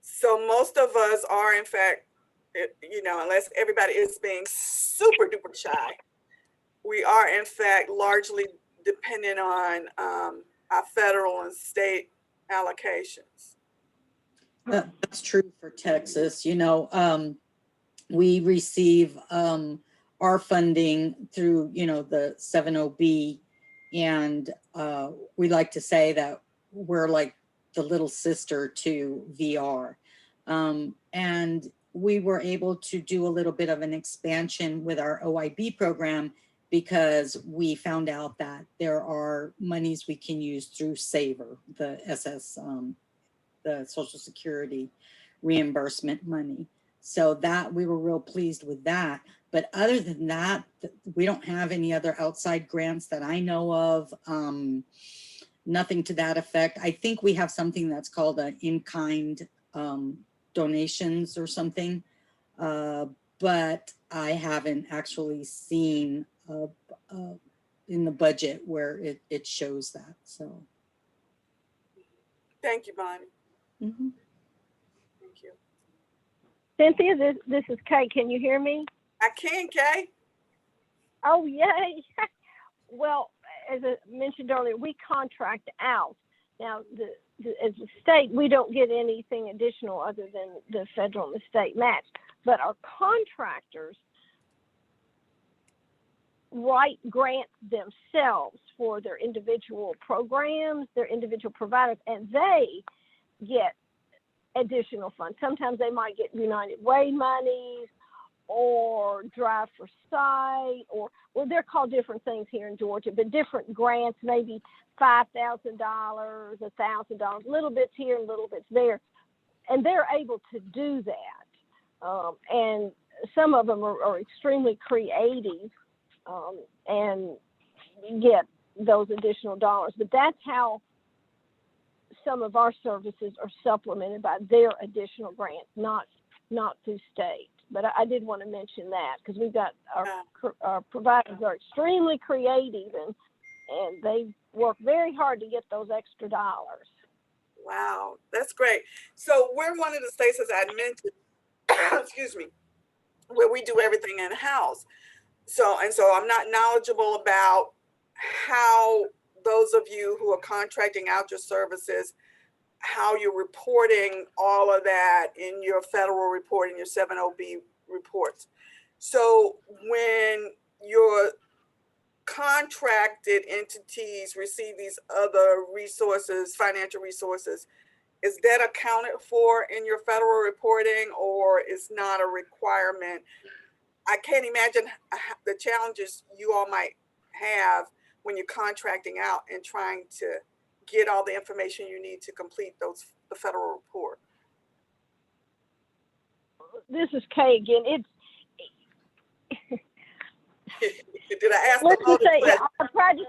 So most of us are, in fact, you know, unless everybody is being super duper shy, we are in fact largely dependent on our federal and state allocations. That's true for Texas. You know, we receive our funding through, you know, the 70B, and we like to say that we're like the little sister to VR. And we were able to do a little bit of an expansion with our OIB program because we found out that there are monies we can use through SAVER, the the Social Security reimbursement money. So that we were real pleased with that. But other than that, we don't have any other outside grants that I know of. Nothing to that effect. I think we have something that's called an in-kind donations or something. But I haven't actually seen in the budget where it shows that. So. Thank you, Bonnie. Mm-hmm. Thank you. Cynthia, this is Kay. Can you hear me? I can, Kay. Oh, yay. Well, as I mentioned earlier, we contract out. Now, as a state, we don't get anything additional other than the federal and the state match. But our contractors write grants themselves for their individual programs, their individual providers, and they get additional funds. Sometimes they might get United Way monies or Drive for Sight, or, well, they're called different things here in Georgia, but different grants, maybe $5,000, $1,000, little bits here and little bits there. And they're able to do that. And some of them are extremely creative and get those additional dollars. But that's how some of our services are supplemented by their additional grants, not through state. But I did want to mention that because we've got our providers are extremely creative and they work very hard to get those extra dollars. Wow, that's great. So we're one of the states, as I mentioned, excuse me, where we do everything in-house. So I'm not knowledgeable about how those of you who are contracting out your services, how you're reporting all of that in your federal reporting, your 7OB reports. So when your contracted entities receive these other resources, financial resources, is that accounted for in your federal reporting, or is not a requirement? I can't imagine the challenges you all might have when you're contracting out and trying to get all the information you need to complete the federal report. This is Kay again. Did I ask Let's the just say, question?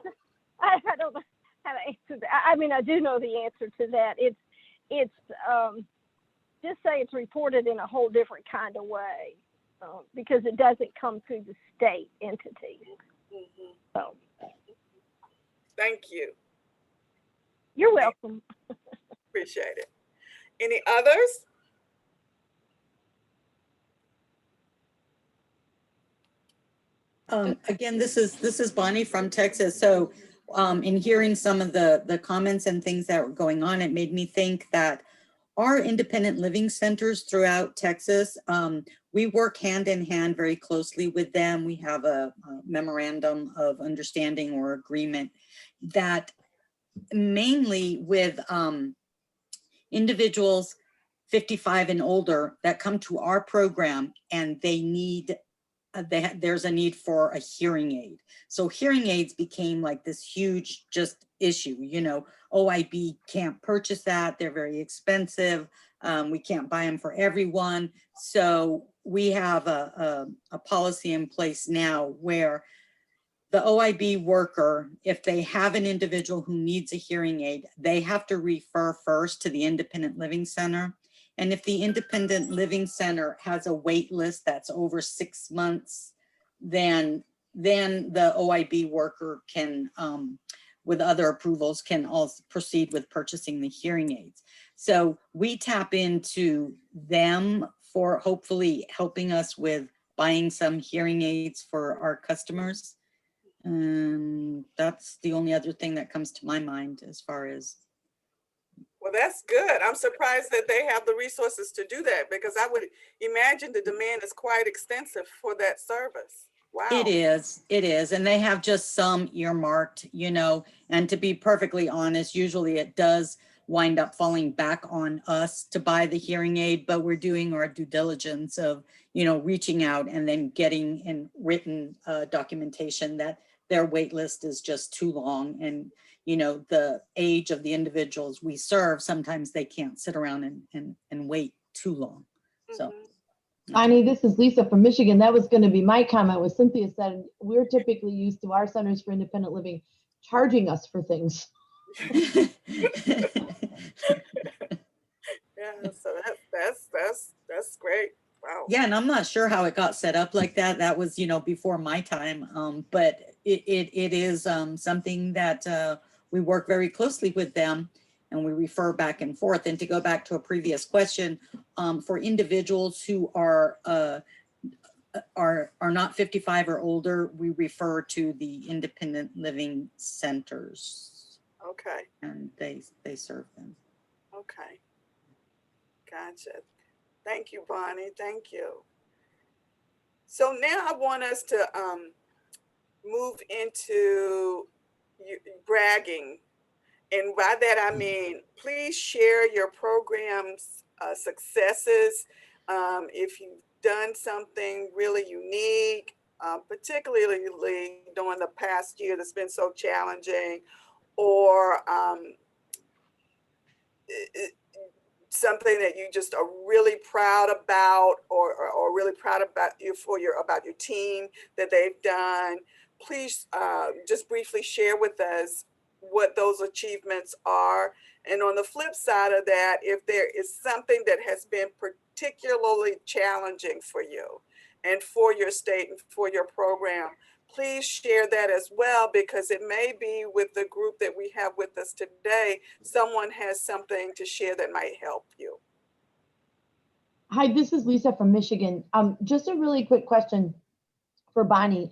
I don't know how to answer that. I mean, I do know the answer to that. It's just say it's reported in a whole different kind of way because it doesn't come through the state entity. Mm-hmm. So, thank you. You're welcome. Appreciate it. Any others? Again, this is Bonnie from Texas. So in hearing some of the comments and things that were going on, it made me think that our independent living centers throughout Texas, we work hand in hand very closely with them. We have a memorandum of understanding or agreement that mainly with individuals 55 and older that come to our program and they need there's a need for a hearing aid. So hearing aids became like this huge just issue, you know, OIB can't purchase that. They're very expensive. We can't buy them for everyone. So we have a policy in place now where the OIB worker, if they have an individual who needs a hearing aid, they have to refer first to the independent living center. And if the independent living center has a wait list that's over 6 months, then the OIB worker can, with other approvals, can also proceed with purchasing the hearing aids. So we tap into them for hopefully helping us with buying some hearing aids for our customers. That's the only other thing that comes to my mind as far as. Well, that's good. I'm surprised that they have the resources to do that because I would imagine the demand is quite extensive for that service. Wow. It is. And they have just some earmarked, you know, and to be perfectly honest, usually it does wind up falling back on us to buy the hearing aid, but we're doing our due diligence of, you know, reaching out and then getting in written documentation that their wait list is just too long. And, you know, the age of the individuals we serve, sometimes they can't sit around and wait too long. So. Bonnie, this is Lisa from Michigan. That was going to be my comment. What Cynthia said, we're typically used to our centers for independent living charging us for things. Yeah, so that's great. Wow. Yeah, and I'm not sure how it got set up like that. That was, before my time. But it is something that we work very closely with them, and we refer back and forth. And to go back to a previous question, for individuals who are not 55 or older, we refer to the independent living centers. Okay. And they serve them. Okay. Gotcha. Thank you, Bonnie. Thank you. So now I want us to move into bragging. And by that, I mean, please share your program's successes. If you've done something really unique, particularly during the past year that's been so challenging, or something that you just are really proud about, or really proud about about your team that they've done, please just briefly share with us what those achievements are. And on the flip side of that, if there is something that has been particularly challenging for you and for your state and for your program, please share that as well, because it may be with the group that we have with us today, someone has something to share that might help you. Hi, this is Lisa from Michigan. Just a really quick question for Bonnie,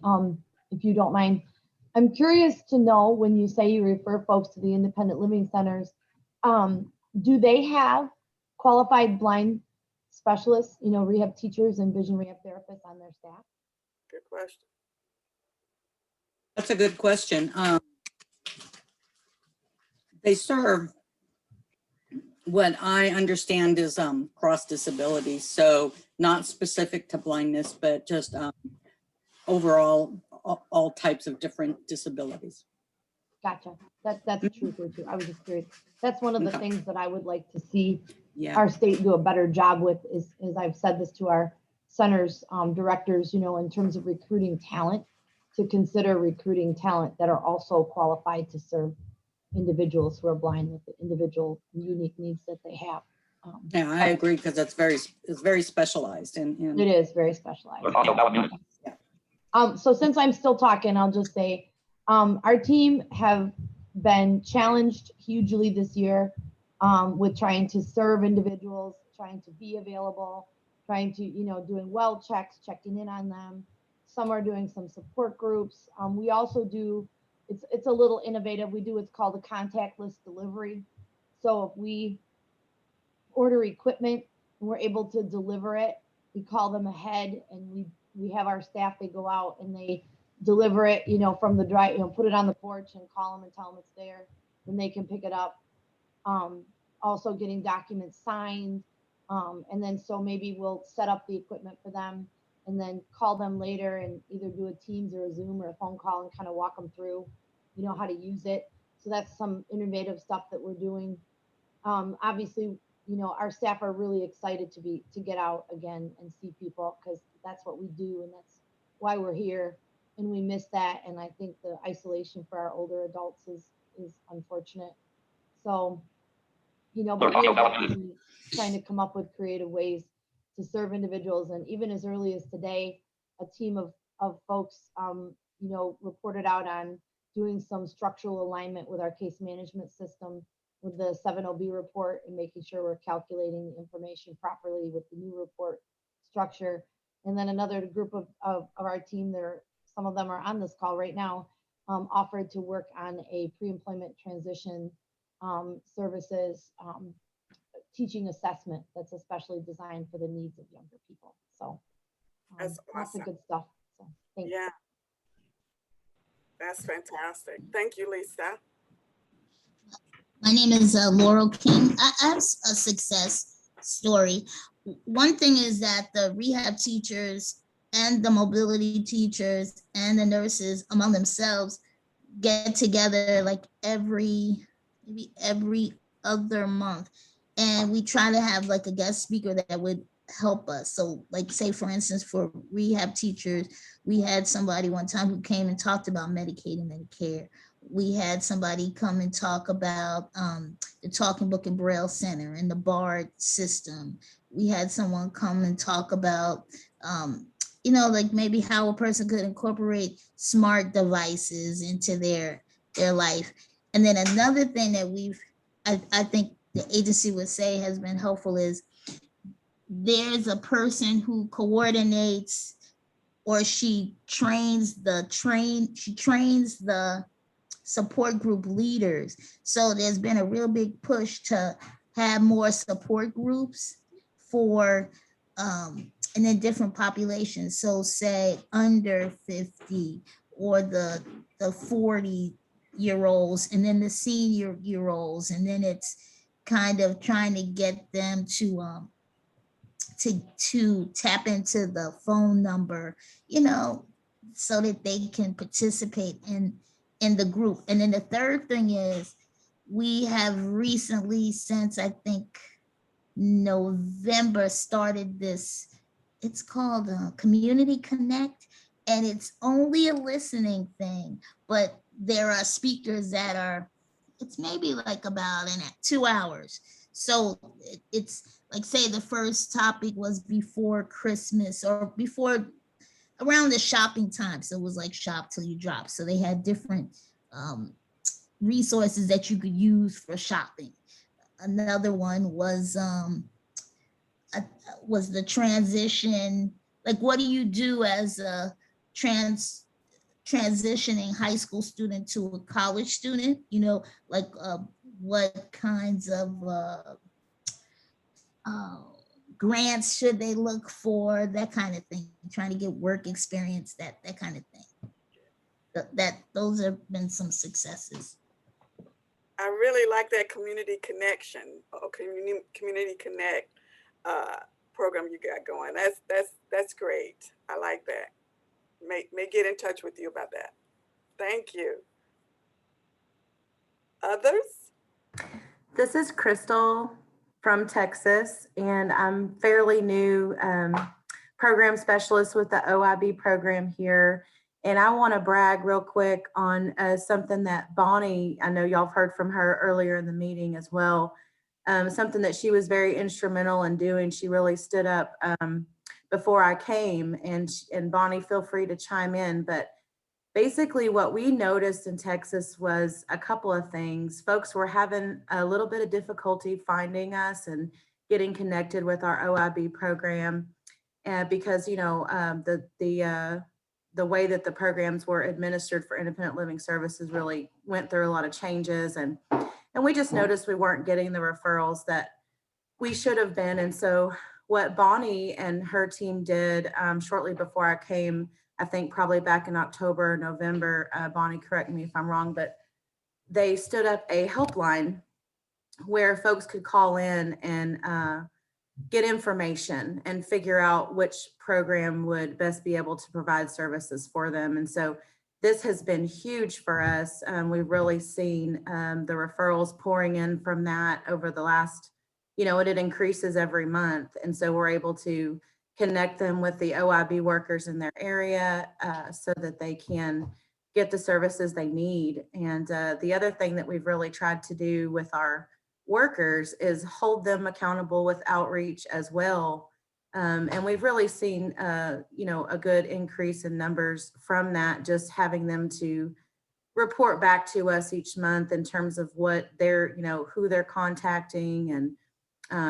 if you don't mind. I'm curious to know, when you say you refer folks to the independent living centers, do they have qualified blind specialists, rehab teachers and vision rehab therapists on their staff? Good question. That's a good question. They serve what I understand is cross disability, so not specific to blindness, but just overall all types of different disabilities. Gotcha. That's true for too. I was just curious. That's one of the Okay. things that I would like to see Yeah. our state do a better job with, is I've said this to our centers directors, in terms of recruiting talent, to consider recruiting talent that are also qualified to serve individuals who are blind with the individual unique needs that they have. Yeah, I agree, because it's very specialized and It is very specialized. So since I'm still talking, I'll just say our team have been challenged hugely this year with trying to serve individuals, trying to be available, trying to, doing well checks, checking in on them. Some are doing some support groups. We also do, it's a little innovative. We do what's called a contactless delivery. So if we order equipment and we're able to deliver it, we call them ahead, and we have our staff, they go out and they deliver it, from the drive, put it on the porch and call them and tell them it's there, and they can pick it up. Also getting documents signed. And then so maybe we'll set up the equipment for them and then call them later and either do a Teams or a Zoom or a phone call and kind of walk them through, how to use it. So that's some innovative stuff that we're doing. Obviously, our staff are really excited to get out again and see people, because that's what we do and that's why we're here, and we miss that. And I think the isolation for our older adults is unfortunate. So, but we're definitely trying to come up with creative ways to serve individuals. And even as early as today, a team of folks, reported out on doing some structural alignment with our case management system, with the 7OB report, and making sure we're calculating the information properly with the new report structure. And then another group of our team, some of them are on this call right now, offered to work on a pre-employment transition services teaching assessment that's especially designed for the needs of younger people. So That's lots awesome. of good stuff. So thanks. Yeah, that's fantastic. Thank you, Lisa. My name is Laurel King. I have a success story. One thing is that the rehab teachers and the mobility teachers and the nurses among themselves get together like maybe every other month. And we try to have like a guest speaker that would help us. So like say for instance, for rehab teachers, we had somebody one time who came and talked about Medicaid and Medicare. We had somebody come and talk about the Talking Book and Braille Center and the BARD system. We had someone come and talk about, you know, like maybe how a person could incorporate smart devices into their life. And then another thing that I think the agency would say has been helpful is there's a person who coordinates or she trains the support group leaders. So there's been a real big push to have more support groups for and then different populations. So say under 50 or the 40-year-olds and then the senior year olds. And then it's kind of trying to get them to tap into the phone number, you know, so that they can participate in the group. And then the third thing is we have recently, since I think November, started this, it's called Community Connect, and it's only a listening thing, but there are speakers that are, it's maybe like about 2 hours. So it's like, say the first topic was before Christmas or before around the shopping time. So it was like shop till you drop. So they had different resources that you could use for shopping. Another one was the transition. Like, what do you do as a transitioning high school student to a college student? You know, like what kinds of grants should they look for, that kind of thing, trying to get work experience, that kind of thing. Those have been some successes. I really like that community connection or community connect program you got going. That's great. I like that. May get in touch with you about that. Thank you. Others? This is Crystal from Texas, and I'm fairly new program specialist with the OIB program here. And I want to brag real quick on something that Bonnie, I know y'all have heard from her earlier in the meeting as well, something that she was very instrumental in doing. She really stood up before I came, and Bonnie, feel free to chime in, but basically what we noticed in Texas was a couple of things. Folks were having a little bit of difficulty finding us and getting connected with our OIB program because, you know, the way that the programs were administered for independent living services really went through a lot of changes. And we just noticed we weren't getting the referrals that we should have been. And so what Bonnie and her team did shortly before I came, I think probably back in October, November, Bonnie, correct me if I'm wrong, but they stood up a helpline where folks could call in and get information and figure out which program would best be able to provide services for them. And so this has been huge for us. We've really seen the referrals pouring in from that over the last, you know, it increases every month. And so we're able to connect them with the OIB workers in their area so that they can get the services they need. And the other thing that we've really tried to do with our workers is hold them accountable with outreach as well. And we've really seen, you know, a good increase in numbers from that, just having them to report back to us each month in terms of what they're, you know, who they're contacting and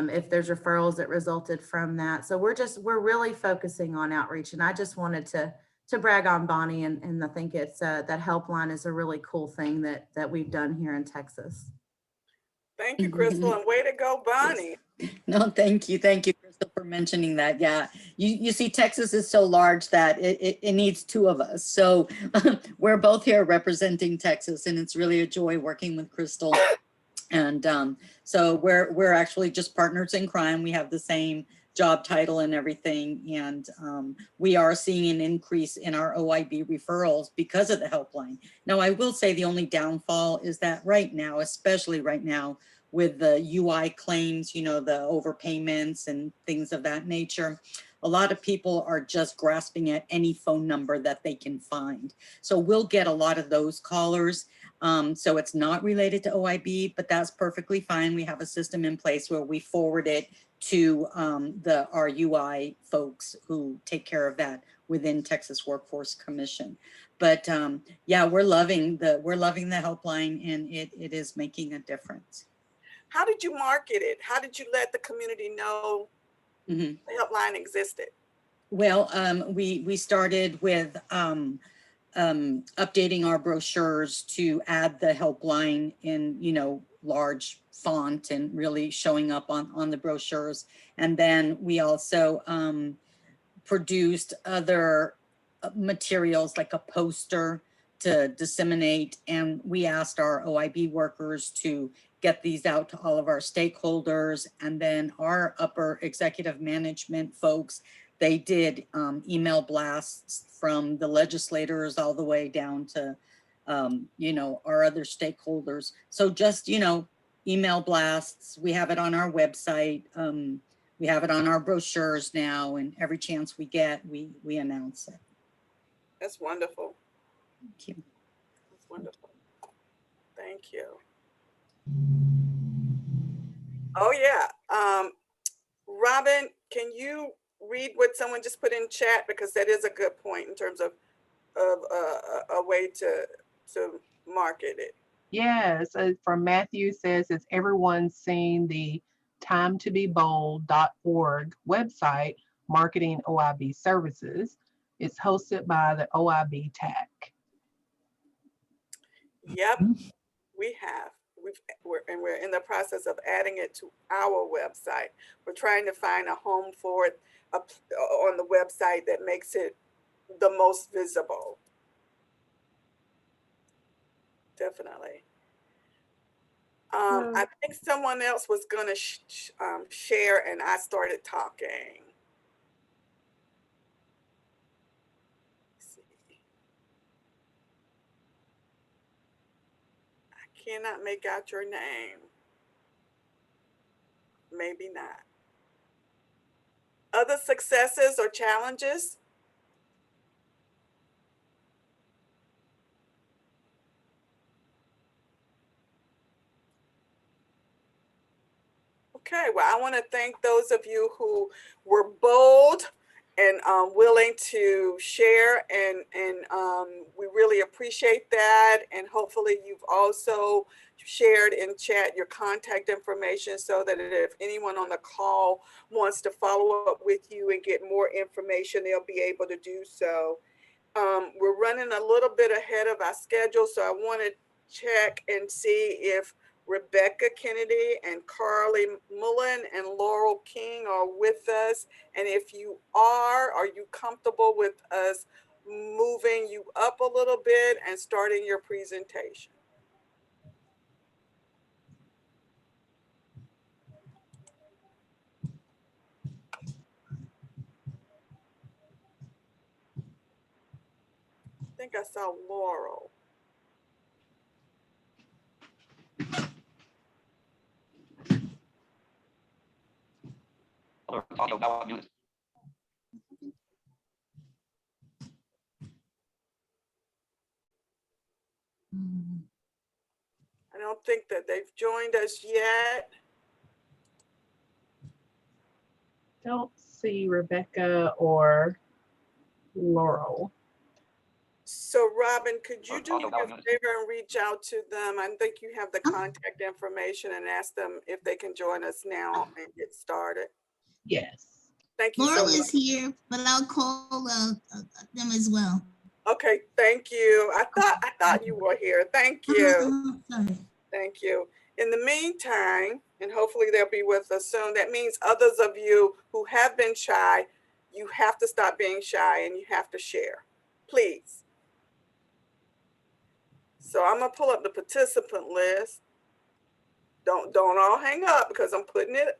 if there's referrals that resulted from that. So we're really focusing on outreach. And I just wanted to brag on Bonnie, and I think it's that helpline is a really cool thing that we've done here in Texas. Thank you, Crystal, and way to go, Bonnie. No, thank you, Crystal, for mentioning that. Yeah, you see, Texas is so large that it needs two of us. So we're both here representing Texas, and it's really a joy working with Crystal. And so we're actually just partners in crime. We have the same job title and everything. And we are seeing an increase in our OIB referrals because of the helpline. Now, I will say the only downfall is that right now, especially right now, with the UI claims, you know, the overpayments and things of that nature, a lot of people are just grasping at any phone number that they can find. So we'll get a lot of those callers. So it's not related to OIB, but that's perfectly fine. We have a system in place where we forward it to our UI folks who take care of that within Texas Workforce Commission. But yeah, we're loving the helpline, and it is making a difference. How did you market it? How did you let the community know the helpline existed? Well, we started with updating our brochures to add the helpline in, you know, large font and really showing up on the brochures. And then we also produced other materials like a poster to disseminate. And we asked our OIB workers to get these out to all of our stakeholders. And then our upper executive management folks, they did email blasts from the legislators all the way down to, you know, our other stakeholders. So just, you know, email blasts. We have it on our website. We have it on our brochures now, and every chance we get, we announce it. That's wonderful. Thank you. That's wonderful. Thank you. Oh yeah. Robin, can you read what someone just put in chat, because that is a good point in terms of a way to market it. Yes, from Matthew says, has everyone seen the timetoBebold.org website marketing OIB services? It's hosted by the OIB TAC. Yep, we have. We're in the process of adding it to our website. We're trying to find a home for it on the website that makes it the most visible. Definitely. I think someone else was going to share, and I started talking. Let's see. I cannot make out your name. Maybe not. Other successes or challenges? Okay, well, I want to thank those of you who were bold and willing to share, and we really appreciate that. And hopefully you've also shared in chat your contact information, so that if anyone on the call wants to follow up with you and get more information, they'll be able to do so. We're running a little bit ahead of our schedule, so I want to check and see if Rebecca Kennedy and Carly Mullen and Laurel King are with us. And if you are you comfortable with us moving you up a little bit and starting your presentation? I think I saw Laurel. I don't think that they've joined us yet. Don't see Rebecca or Laurel. So Robin, could you do me a favor and reach out to them? I think you have the contact information, and ask them if they can join us now and get started. Yes. Thank you. Laurel so much. is here, but I'll call them as well. Okay, thank you. I thought you were here. Thank you. Sorry. Thank you. In the meantime, and hopefully they'll be with us soon, that means others of you who have been shy, you have to stop being shy and you have to share, please. So I'm gonna pull up the participant list. Don't all hang up, because I'm pulling it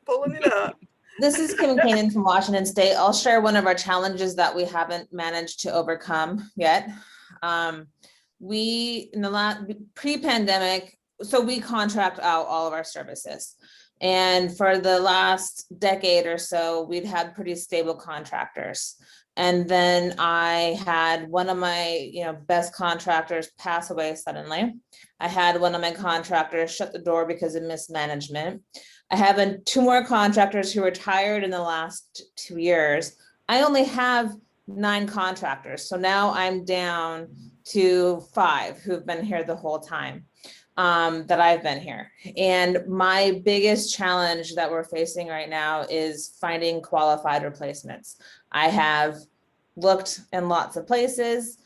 up. This is Kim Kanan from Washington State. I'll share one of our challenges that we haven't managed to overcome yet. We, in the last pre-pandemic, so we contract out all of our services. And for the last decade or so, we'd had pretty stable contractors. And then I had one of my, best contractors pass away suddenly. I had one of my contractors shut the door because of mismanagement. I have two more contractors who retired in the last 2 years. I only have 9 contractors. So now I'm down to 5 who've been here the whole time that I've been here. And my biggest challenge that we're facing right now is finding qualified replacements. I have looked in lots of places.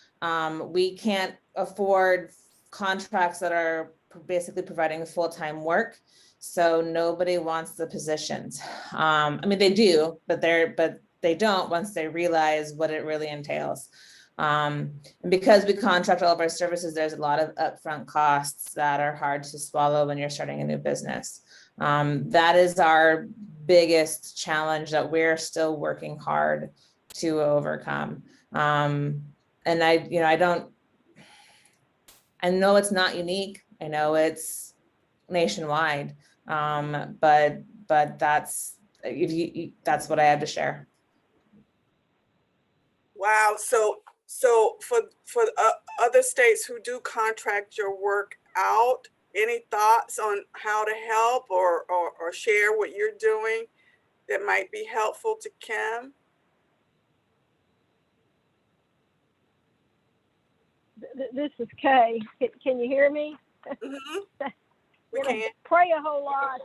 We can't afford contracts that are basically providing full-time work. So nobody wants the positions. I mean, they do, but they don't once they realize what it really entails. And because we contract all of our services, there's a lot of upfront costs that are hard to swallow when you're starting a new business. That is our biggest challenge that we're still working hard to overcome. And I know it's not unique. I know it's nationwide. But that's what I have to share. Wow. So for other states who do contract your work out, any thoughts on how to help or share what you're doing that might be helpful to Kim? This is Kay. Can you hear me? Mm-hmm. We can. Pray a whole lot.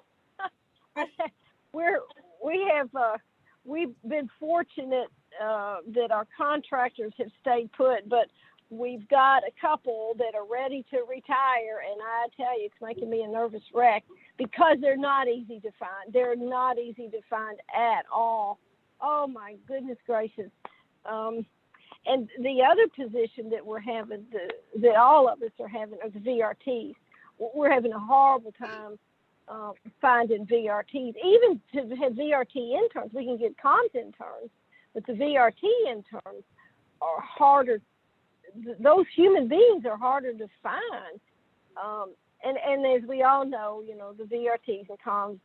We've been fortunate that our contractors have stayed put, but we've got a couple that are ready to retire, and I tell you, it's making me a nervous wreck because they're not easy to find. They're not easy to find at all. Oh my goodness gracious. And the other position that we're having, that all of us are having, are the VRTs. We're having a horrible time finding VRTs. Even to have VRT interns, we can get comms interns, but the VRT interns are harder. Those human beings are harder to find. And as we all know, the VRTs and comms,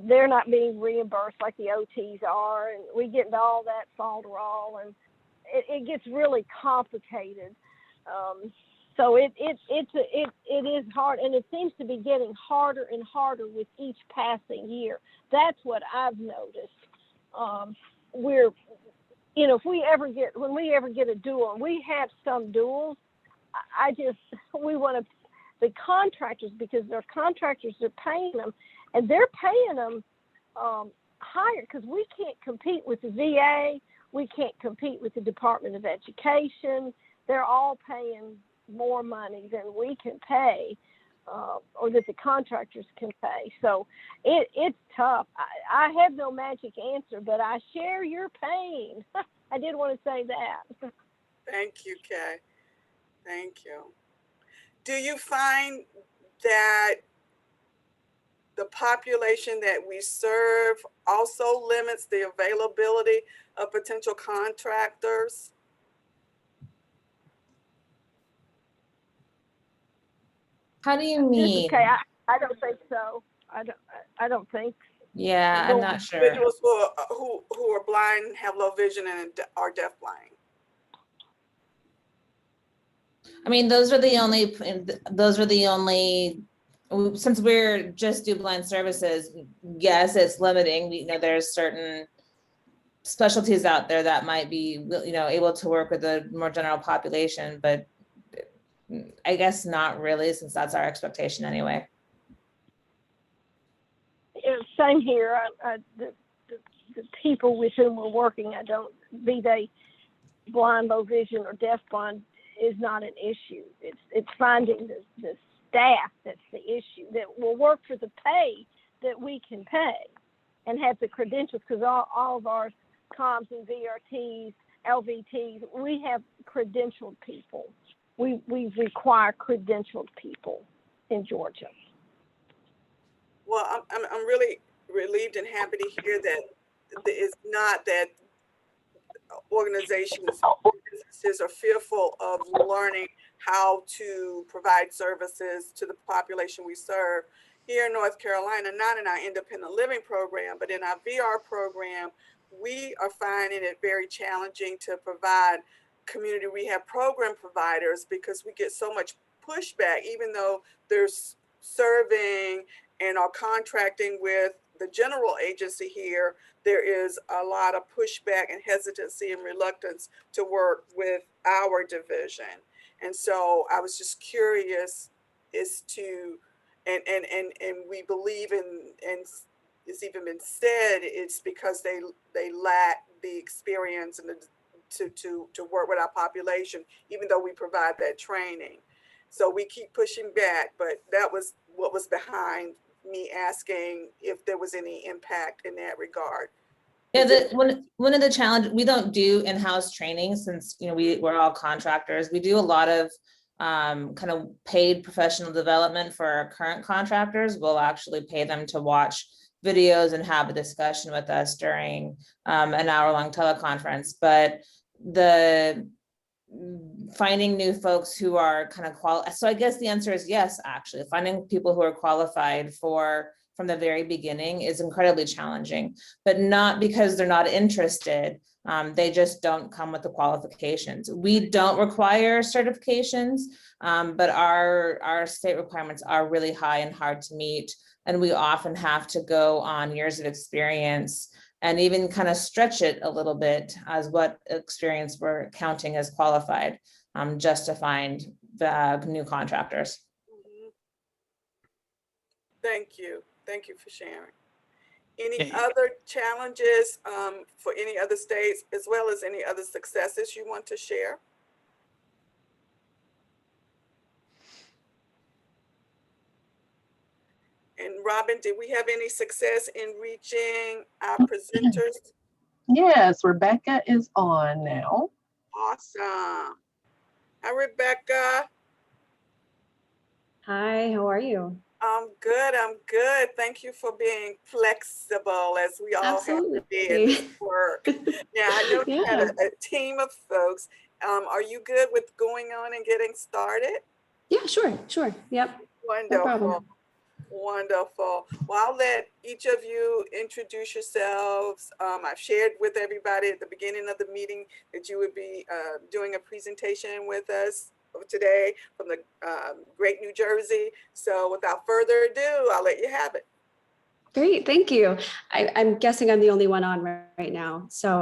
they're not being reimbursed like the OTs are, and we get into all that falderall, and it gets really complicated. So it is hard, and it seems to be getting harder and harder with each passing year. That's what I've noticed. When we ever get a dual, and we have some duals, we want to, the contractors, because their contractors are paying them, and they're paying them higher because we can't compete with the VA. We can't compete with the Department of Education. They're all paying more money than we can pay, or that the contractors can pay. So it's tough. I have no magic answer, but I share your pain. I did want to say that. Thank you, Kay. Thank you. Do you find that the population that we serve also limits the availability of potential contractors? How do you mean? Okay, I don't think so. I don't think. Yeah, I'm not sure. Individuals who are blind, have low vision, and are deafblind. I mean, those are the only, since we're just do blind services, yes, it's limiting. We know there's certain specialties out there that might be, able to work with a more general population, but I guess not really, since that's our expectation anyway. Same here. The people with whom we're working, be they blind, low vision, or deafblind, is not an issue. It's finding the staff that's the issue, that will work for the pay that we can pay and have the credentials, because all of our comms and VRTs, LVTs, we have credentialed people. We require credentialed people in Georgia. Well, I'm really relieved and happy to hear that it's not that organizations, businesses are fearful of learning how to provide services to the population we serve. Here in North Carolina, not in our independent living program, but in our VR program, we are finding it very challenging to provide community rehab program providers because we get so much pushback, even though there's serving and are contracting with the general agency here, there is a lot of pushback and hesitancy and reluctance to work with our division. And so I was just curious as to, and we believe in, and it's even been said, it's because they lack the experience and to work with our population, even though we provide that training. So we keep pushing back, but that was what was behind me asking if there was any impact in that regard. Yeah, one of the challenges, we don't do in-house training since, you know, we're all contractors. We do a lot of kind of paid professional development for our current contractors. We'll actually pay them to watch videos and have a discussion with us during an hour-long teleconference. But the finding new folks who are kind of qualified. So I guess the answer is yes, actually. Finding people who are qualified from the very beginning is incredibly challenging, but not because they're not interested. They just don't come with the qualifications. We don't require certifications, but our state requirements are really high and hard to meet. And we often have to go on years of experience and even kind of stretch it a little bit as what experience we're counting as qualified, just to find the new contractors. Thank you. Thank you for sharing. Any other challenges for any other states, as well as any other successes you want to share? And Robin, did we have any success in reaching our presenters? Yes, Rebecca is on now. Awesome. Hi, Rebecca. Hi, how are you? I'm good. I'm good. Thank you for being flexible, as we all Absolutely. have to be in this work. Now, I know you had Yeah. a team of folks. Are you good with going on and getting started? Yeah, sure. Yep. Wonderful. No problem. Wonderful. Well, I'll let each of you introduce yourselves. I've shared with everybody at the beginning of the meeting that you would be doing a presentation with us today from the great New Jersey. So without further ado, I'll let you have it. Great, thank you. I'm guessing I'm the only one on right now. So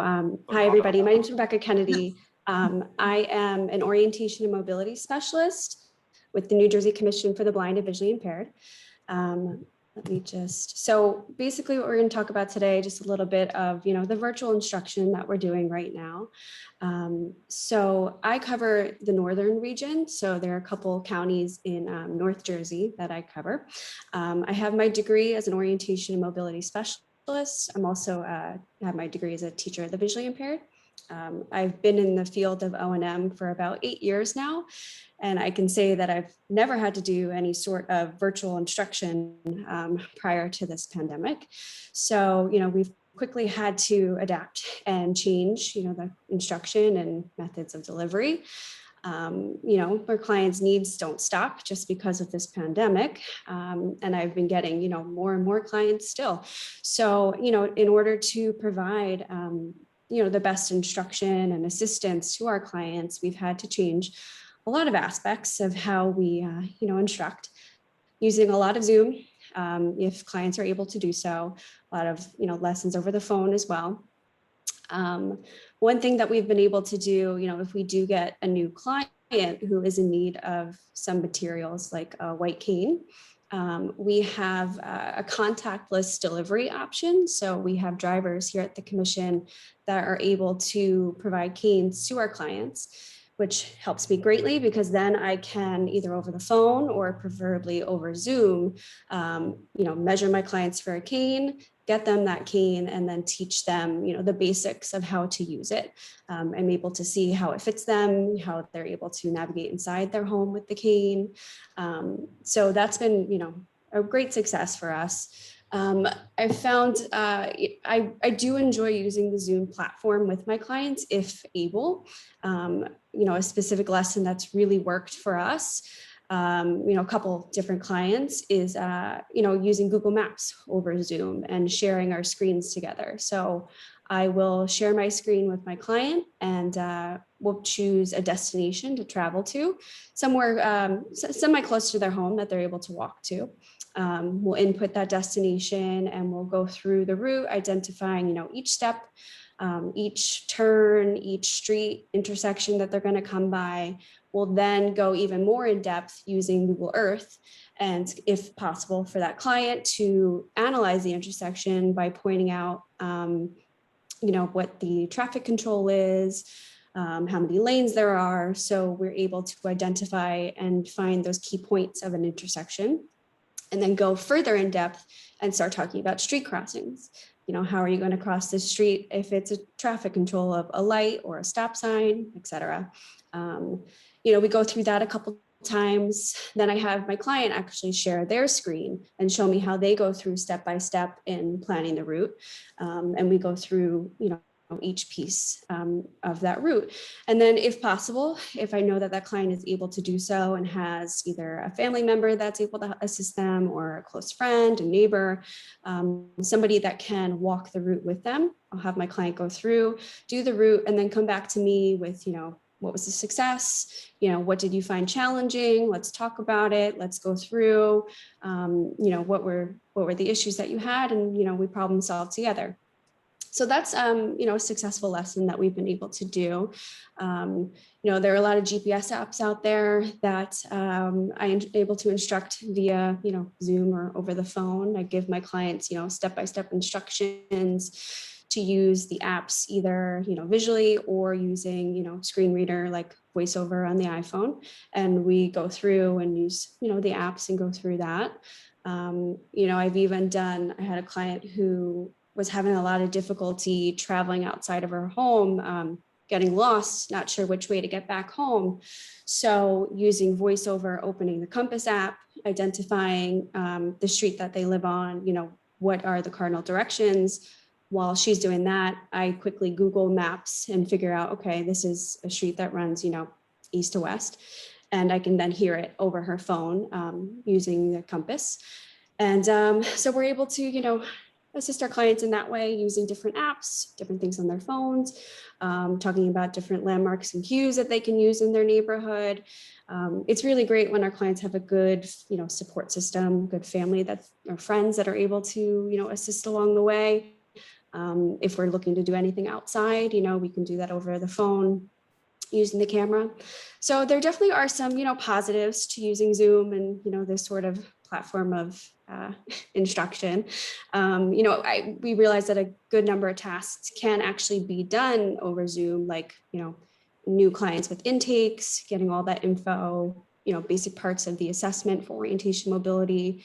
hi, everybody. My name is Rebecca Kennedy. I am an orientation and mobility specialist with the New Jersey Commission for the Blind and Visually Impaired. So basically what we're going to talk about today, just a little bit of, the virtual instruction that we're doing right now. So I cover the northern region. So there are a couple counties in North Jersey that I cover. I have my degree as an orientation and mobility specialist. I'm also have my degree as a teacher of the visually impaired. I've been in the field of O&M for about 8 years now. And I can say that I've never had to do any sort of virtual instruction prior to this pandemic. So, we've quickly had to adapt and change, the instruction and methods of delivery. Our clients' needs don't stop just because of this pandemic. And I've been getting, more and more clients still. So, in order to provide, the best instruction and assistance to our clients, we've had to change a lot of aspects of how we, instruct, using a lot of Zoom, if clients are able to do so, a lot of, lessons over the phone as well. One thing that we've been able to do, if we do get a new client who is in need of some materials like a white cane, we have a contactless delivery option. So we have drivers here at the commission that are able to provide canes to our clients, which helps me greatly because then I can either over the phone or preferably over Zoom, measure my clients for a cane, get them that cane, and then teach them, the basics of how to use it. I'm able to see how it fits them, how they're able to navigate inside their home with the cane. So that's been, a great success for us. I found I do enjoy using the Zoom platform with my clients if able. A specific lesson that's really worked for us, a couple different clients is, using Google Maps over Zoom and sharing our screens together. So I will share my screen with my client and we'll choose a destination to travel to, somewhere semi close to their home that they're able to walk to. We'll input that destination and we'll go through the route, identifying, each step, each turn, each street intersection that they're going to come by. We'll then go even more in depth using Google Earth, and if possible for that client to analyze the intersection by pointing out, what the traffic control is, how many lanes there are. So we're able to identify and find those key points of an intersection, and then go further in depth and start talking about street crossings. How are you going to cross this street if it's a traffic control of a light or a stop sign, et cetera. We go through that a couple times. Then I have my client actually share their screen and show me how they go through step by step in planning the route. And we go through, each piece of that route. And then if possible, if I know that that client is able to do so and has either a family member that's able to assist them or a close friend, a neighbor, somebody that can walk the route with them, I'll have my client go through, do the route, and then come back to me with, what was the success? What did you find challenging? Let's talk about it. Let's go through, what were the issues that you had, and, we problem solve together. So that's, a successful lesson that we've been able to do. There are a lot of GPS apps out there that I am able to instruct via, Zoom or over the phone. I give my clients, step-by-step instructions to use the apps either, visually or using, screen reader like VoiceOver on the iPhone. And we go through and use, the apps and go through that. I've even I had a client who was having a lot of difficulty traveling outside of her home, getting lost, not sure which way to get back home. So using VoiceOver, opening the Compass app, identifying the street that they live on, what are the cardinal directions. While she's doing that, I quickly Google Maps and figure out, okay, this is a street that runs, east to west. And I can then hear it over her phone using the Compass. And so we're able to, assist our clients in that way, using different apps, different things on their phones, talking about different landmarks and cues that they can use in their neighborhood. It's really great when our clients have a good, support system, good family or friends that are able to, assist along the way. If we're looking to do anything outside, we can do that over the phone using the camera. So there definitely are some, positives to using Zoom and, this sort of platform of instruction. We realize that a good number of tasks can actually be done over Zoom, like, new clients with intakes, getting all that info, basic parts of the assessment for orientation mobility,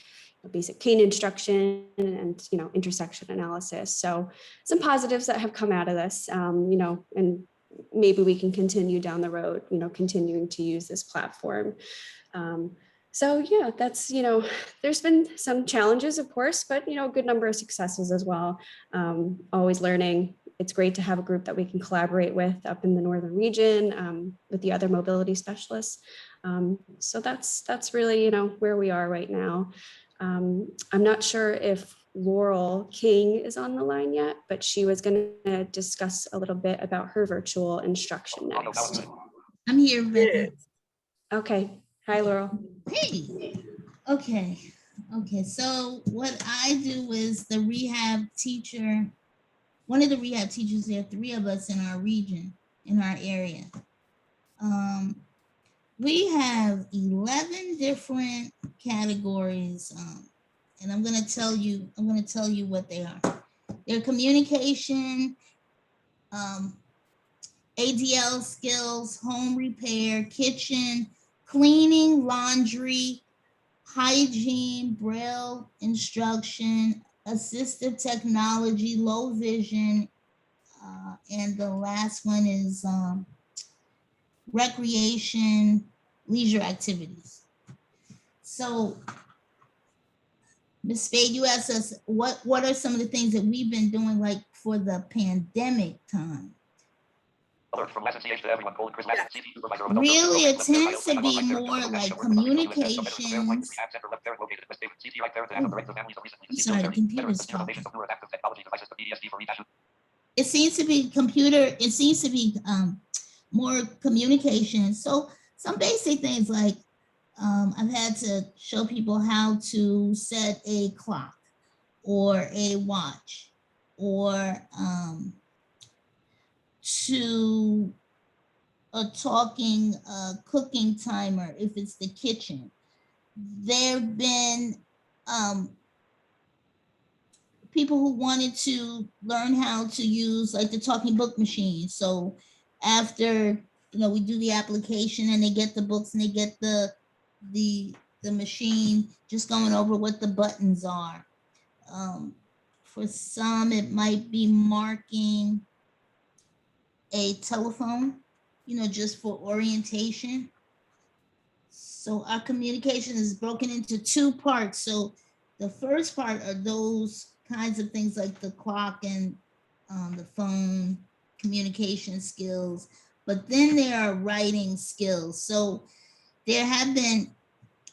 basic cane instruction, and, intersection analysis. So some positives that have come out of this, and maybe we can continue down the road, continuing to use this platform. So yeah, that's, there's been some challenges, of course, but, a good number of successes as well. Always learning. It's great to have a group that we can collaborate with up in the northern region with the other mobility specialists. So that's really, where we are right now. I'm not sure if Laurel King is on the line yet, but she was going to discuss a little bit about her virtual instruction next. I'm here, Rebecca. Okay. Hi, Laurel. Hey. Okay. So what I do is the rehab teacher, one of the rehab teachers, there are 3 of us in our region, in our area. We have 11 different categories, and I'm going to tell you what they are. They're communication, ADL skills, home repair, kitchen, cleaning, laundry, hygiene, braille instruction, assistive technology, low vision, and the last one is recreation, leisure activities. So Ms. Spade, you asked us, what are some of the things that we've been doing like for the pandemic time? Really, it tends to be more like communications. I'm sorry, the computer's talking. It seems to be more communication. So some basic things like I've had to show people how to set a clock or a watch or to a talking cooking timer if it's the kitchen. There have been people who wanted to learn how to use like the talking book machine. So after we do the application and they get the books and they get the machine, just going over what the buttons are. For some, it might be marking a telephone, just for orientation. So our communication is broken into two parts. So the first part are those kinds of things like the clock and the phone, communication skills, but then there are writing skills. So there have been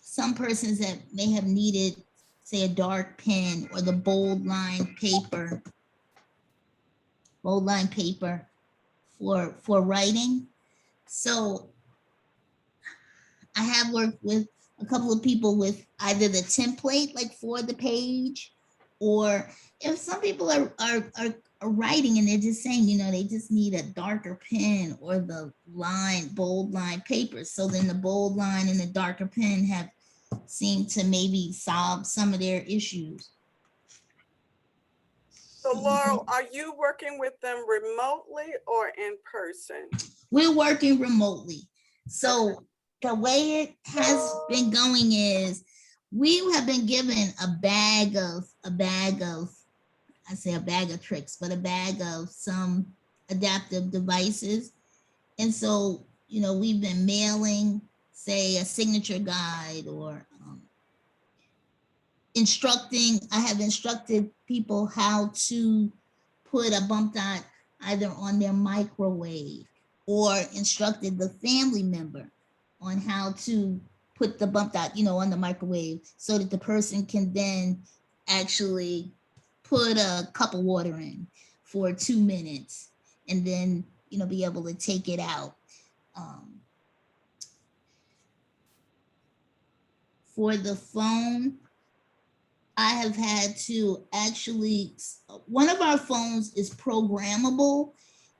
some persons that may have needed, say, a dark pen or the bold line paper for writing. So I have worked with a couple of people with either the template, like for the page, or if some people are writing and they're just saying, they just need a darker pen or the bold line paper. So then the bold line and the darker pen have seemed to maybe solve some of their issues. So Laurel, are you working with them remotely or in person? We're working remotely. So the way it has been going is we have been given a bag of tricks, but a bag of some adaptive devices. And so, we've been mailing, say, a signature guide or I have instructed people how to put a bump dot either on their microwave, or instructed the family member on how to put the bump dot, on the microwave so that the person can then actually put a cup of water in for 2 minutes and then, be able to take it out. For the phone, I have had to actually, one of our phones is programmable.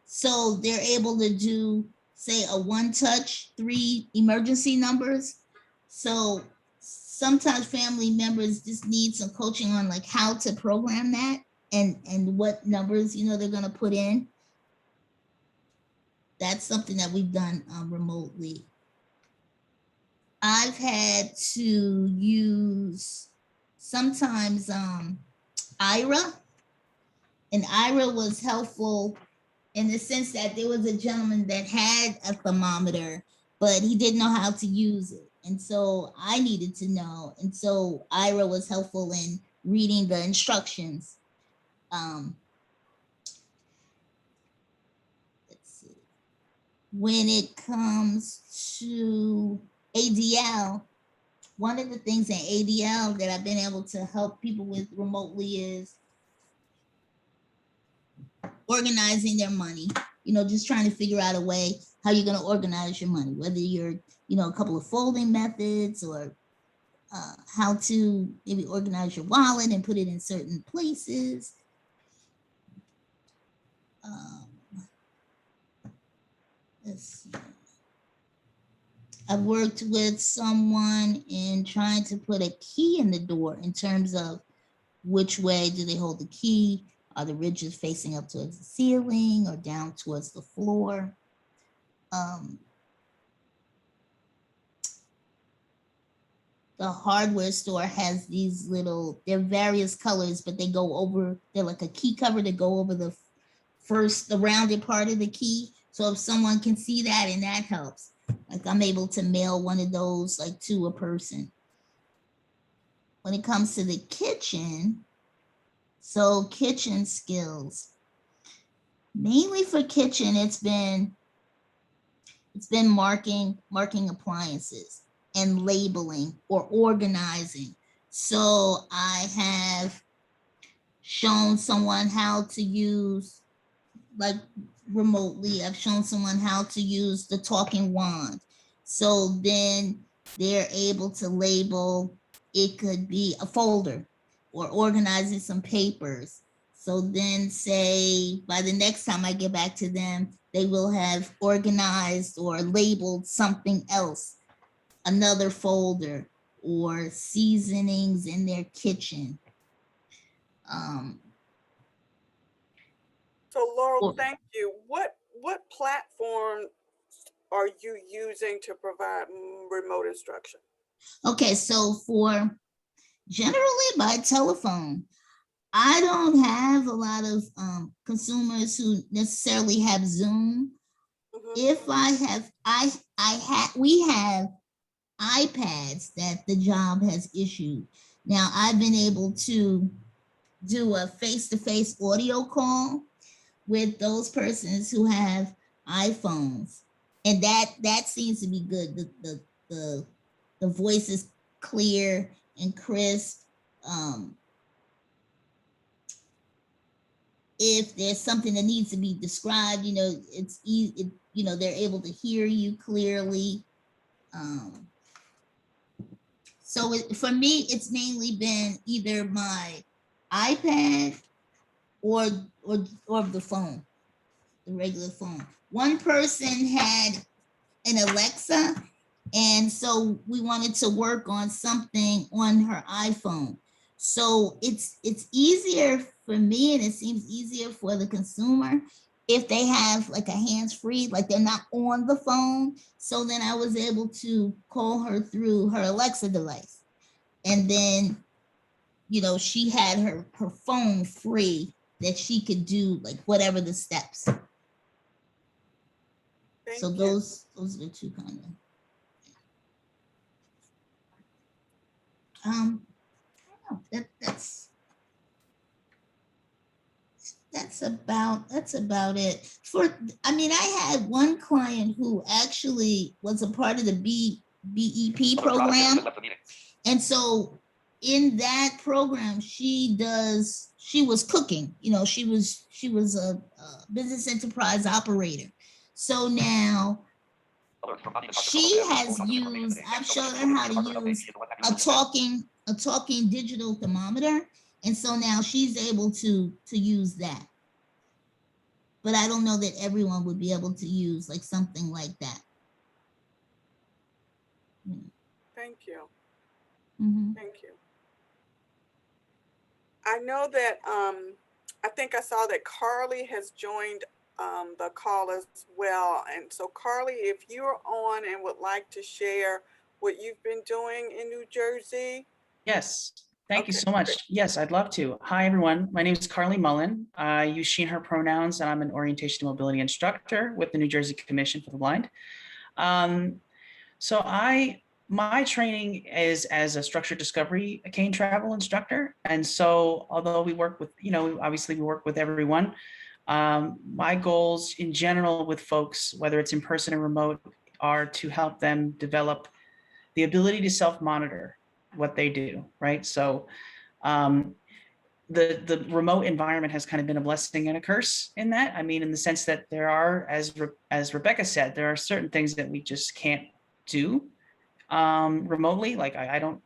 So they're able to do, say, a one-touch 3 emergency numbers. So sometimes family members just need some coaching on like how to program that and what numbers, they're going to put in. That's something that we've done remotely. I've had to use sometimes IRA, and IRA was helpful in the sense that there was a gentleman that had a thermometer, but he didn't know how to use it. And so I needed to know. And so IRA was helpful in reading the instructions. Let's see. When it comes to ADL, one of the things in ADL that I've been able to help people with remotely is organizing their money, just trying to figure out a way how you're going to organize your money, whether you're, a couple of folding methods or how to maybe organize your wallet and put it in certain places. Let's see. I've worked with someone in trying to put a key in the door in terms of which way do they hold the key? Are the ridges facing up towards the ceiling or down towards the floor? The hardware store has these they're various colors, but they're like a key cover to go over the rounded part of the key. So if someone can see that and that helps, like I'm able to mail one of those like to a person. when it comes to the kitchen, so kitchen skills, mainly for kitchen, it's been marking appliances and labeling or organizing. So I have shown someone how to use, like remotely, I've shown someone how to use the talking wand. So then they're able to label, it could be a folder or organizing some papers. So then say by the next time I get back to them, they will have organized or labeled something else, another folder, or seasonings in their kitchen. So Laurel, thank you. What platform are you using to provide remote instruction? Okay, so for generally by telephone, I don't have a lot of consumers who necessarily have Zoom. If I have, we have iPads that the job has issued. Now I've been able to do a face-to-face audio call with those persons who have iPhones, and that seems to be good. The voice is clear and crisp. If there's something that needs to be described, it's easy, they're able to hear you clearly. So for me, it's mainly been either my iPad or the phone, the regular phone. One person had an Alexa, and so we wanted to work on something on her iPhone. So it's easier for me, and it seems easier for the consumer if they have like a hands-free, like they're not on the phone. So then I was able to call her through her Alexa device. And then, she had her phone free that she could do like whatever the steps. So those are the two kind of. I don't know, that's about it. I had one client who actually was a part of the BEP program. And so in that program, she was cooking, she was a business enterprise operator. So now she has used, I've shown her how to use a talking digital thermometer. And so now she's able to use that. But I don't know that everyone would be able to use like something like that. Thank you. Mm-hmm. Thank you. I know that I think I saw that Carly has joined the call as well. And so Carly, if you're on and would like to share what you've been doing in New Jersey. Yes, thank you so much. Yes, I'd love to. Hi, everyone. My name is Carly Mullen. I use she and her pronouns, and I'm an orientation and mobility instructor with the New Jersey Commission for the Blind. My training is as a structured discovery cane travel instructor. And so although we work with, obviously we work with everyone, my goals in general with folks, whether it's in person or remote, are to help them develop the ability to self-monitor what they do, right? So the remote environment has kind of been a blessing and a curse in that. I mean, in the sense that there are, as Rebecca said, there are certain things that we just can't do remotely. Like I don't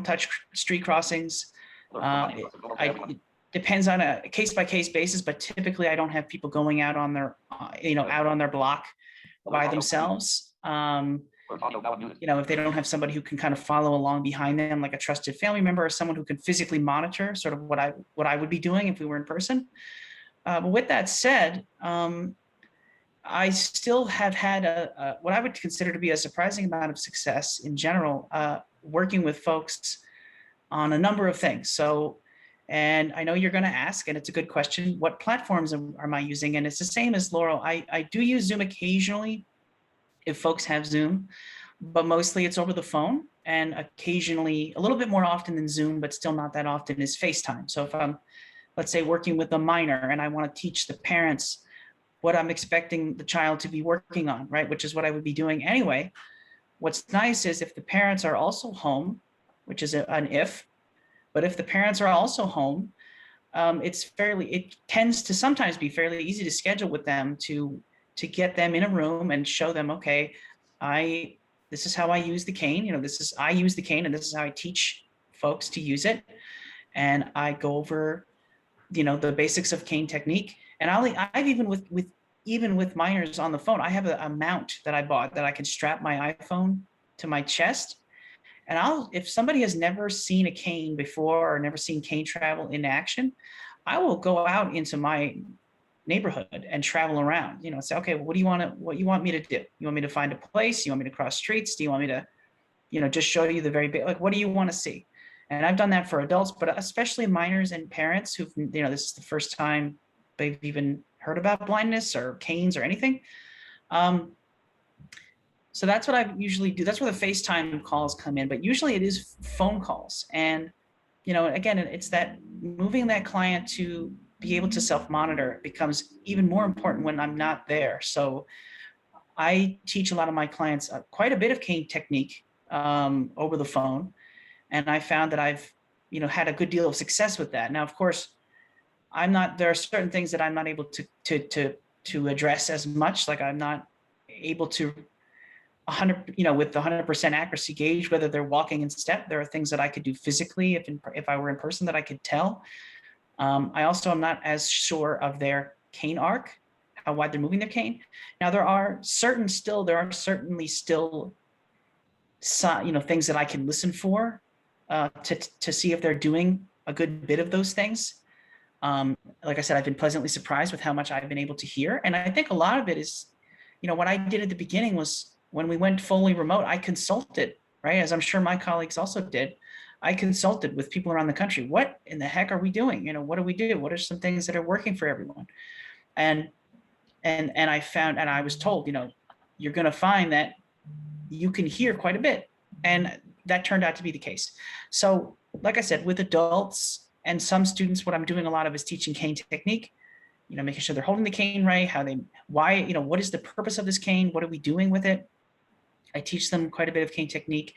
touch street crossings. It depends on a case-by-case basis, but typically I don't have people going out on their, out on their block by themselves. If they don't have somebody who can kind of follow along behind them, like a trusted family member or someone who can physically monitor sort of what I would be doing if we were in person. But with that said, I still have had what I would consider to be a surprising amount of success in general, working with folks on a number of things. So, and I know you're going to ask, and it's a good question, what platforms am I using? And it's the same as Laurel. I do use Zoom occasionally if folks have Zoom, but mostly it's over the phone. and occasionally, a little bit more often than Zoom, but still not that often, is FaceTime. So if I'm, let's say, working with a minor and I want to teach the parents what I'm expecting the child to be working on, right, which is what I would be doing anyway. What's nice is if the parents are also home, which is an if, but if the parents are also home, it tends to sometimes be fairly easy to schedule with them to get them in a room and show them, okay, this is how I use the cane, I use the cane and this is how I teach folks to use it. And I go over, the basics of cane technique. And I've even with minors on the phone, I have a mount that I bought that I can strap my iPhone to my chest. And if somebody has never seen a cane before or never seen cane travel in action, I will go out into my neighborhood and travel around, say, okay, what you want me to do? You want me to find a place? You want me to cross streets? Do you want me to, just show you the very big, like, what do you want to see? And I've done that for adults, but especially minors and parents who've, this is the first time they've even heard about blindness or canes or anything. So that's what I usually do. That's where the FaceTime calls come in, but usually it is phone calls. And, again, it's that moving that client to be able to self-monitor becomes even more important when I'm not there. So I teach a lot of my clients quite a bit of cane technique over the phone. And I found that I've, had a good deal of success with that. Now, of course, there are certain things that I'm not able to address as much. Like I'm not able to 100, with the 100% accuracy gauge whether they're walking in step. There are things that I could do physically if I were in person that I could tell. I also am not as sure of their cane arc, how wide they're moving their cane. Now there are certainly still things that I can listen for to see if they're doing a good bit of those things. Like I said, I've been pleasantly surprised with how much I've been able to hear. And I think a lot of it is, what I did at the beginning was when we went fully remote, I consulted, right? As I'm sure my colleagues also did. I consulted with people around the country. What in the heck are we doing? What do we do? What are some things that are working for everyone? And I found, and I was told, you're going to find that you can hear quite a bit. And that turned out to be the case. So like I said, with adults and some students, what I'm doing a lot of is teaching cane technique, making sure they're holding the cane right, what is the purpose of this cane? What are we doing with it? I teach them quite a bit of cane technique.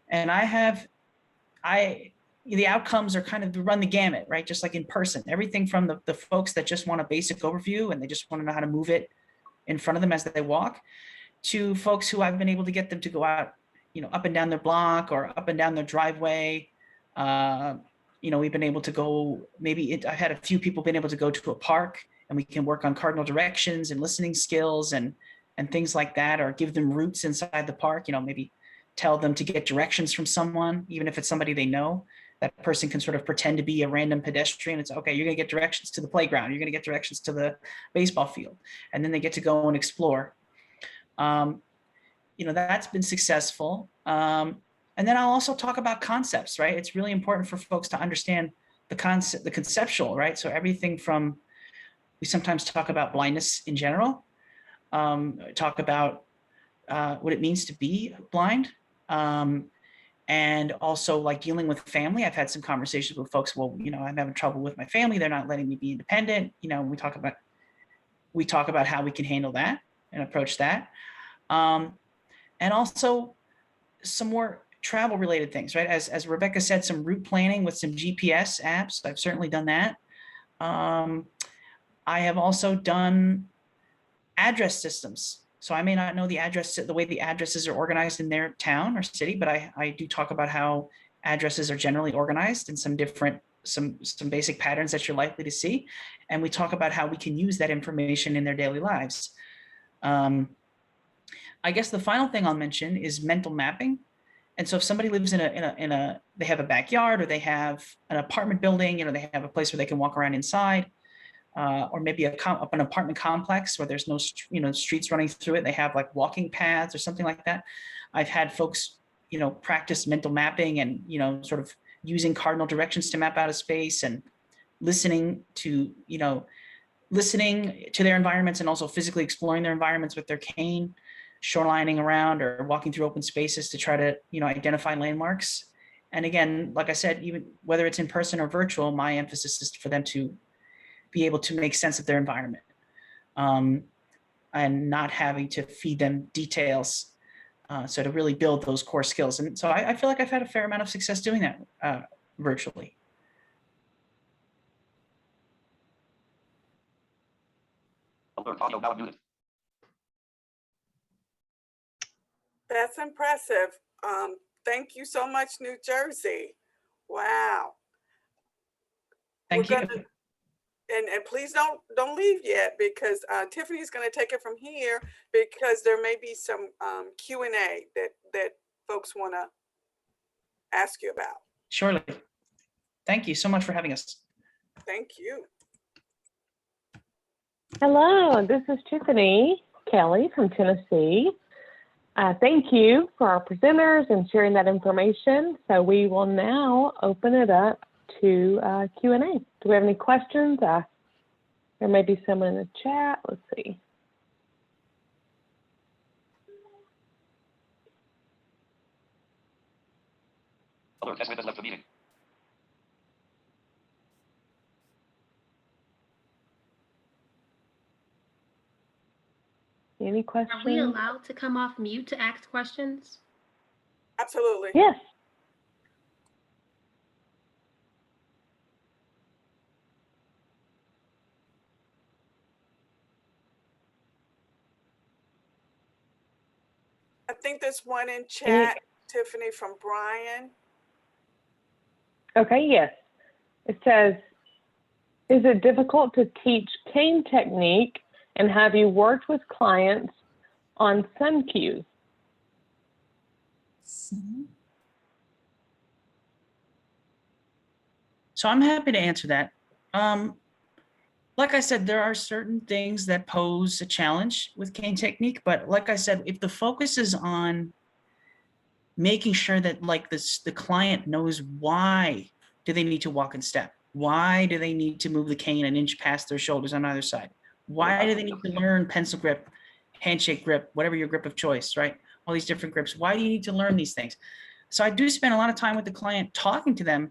And the outcomes are kind of to run the gamut, right? Just like in person, everything from the folks that just want a basic overview and they just want to know how to move it in front of them as they walk, to folks who I've been able to get them to go out, up and down their block or up and down their driveway. We've been able to go, I've had a few people been able to go to a park and we can work on cardinal directions and listening skills and things like that, or give them routes inside the park, maybe tell them to get directions from someone, even if it's somebody they know. That person can sort of pretend to be a random pedestrian. It's okay, you're going to get directions to the playground. You're going to get directions to the baseball field. And then they get to go and explore. That's been successful. And then I'll also talk about concepts, right? It's really important for folks to understand the conceptual, right? So everything from, we sometimes talk about blindness in general, talk about what it means to be blind, and also like dealing with family. I've had some conversations with folks, well, I'm having trouble with my family. They're not letting me be independent. We talk about how we can handle that and approach that. And also some more travel related things, right? As Rebecca said, some route planning with some GPS apps. I've certainly done that. I have also done address systems. So I may not know the way the addresses are organized in their town or city, but I do talk about how addresses are generally organized in some basic patterns that you're likely to see. And we talk about how we can use that information in their daily lives. I guess the final thing I'll mention is mental mapping. And so if somebody lives they have a backyard, or they have an apartment building, they have a place where they can walk around inside, or maybe an apartment complex where there's no, streets running through it. They have like walking paths or something like that. I've had folks, practice mental mapping and, sort of using cardinal directions to map out a space and listening to their environments and also physically exploring their environments with their cane. shorelining around or walking through open spaces to try to, identify landmarks. And again, like I said, even whether it's in person or virtual, my emphasis is for them to be able to make sense of their environment, and not having to feed them details. So to really build those core skills. And so I feel like I've had a fair amount of success doing that virtually. That's impressive. Thank you so much, New Jersey. Wow. Thank you. And please don't leave yet, because Tiffany's going to take it from here, because there may be some Q&A that folks want to ask you about. Surely. Thank you so much for having us. Thank you. Hello, this is Tiffany Kelly from Tennessee. Thank you for our presenters and sharing that information. So we will now open it up to Q&A. Do we have any questions? There may be some in the chat. Let's see. Any questions? Are we allowed to come off mute to ask questions? Absolutely. Yes. I think there's one in chat, Tiffany, from Brian. Okay, yes. It says, is it difficult to teach cane technique, and have you worked with clients on sun cues? So I'm happy to answer that. Like I said, there are certain things that pose a challenge with cane technique, but like I said, if the focus is on making sure that the client knows why do they need to walk in step, why do they need to move the cane an inch past their shoulders on either side, why do they need to learn pencil grip, handshake grip, whatever your grip of choice, right? All these different grips. Why do you need to learn these things? So I do spend a lot of time with the client talking to them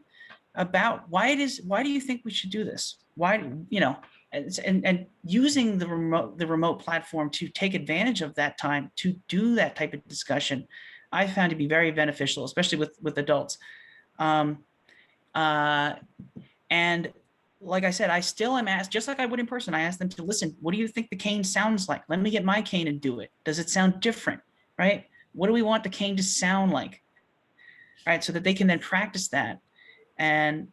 about why do you think we should do this? Why, and using the remote platform to take advantage of that time to do that type of discussion, I found to be very beneficial, especially with adults. And like I said, I still am asked, just like I would in person, I ask them to listen, what do you think the cane sounds like? Let me get my cane and do it. Does it sound different, right? What do we want the cane to sound like? All right, so that they can then practice that and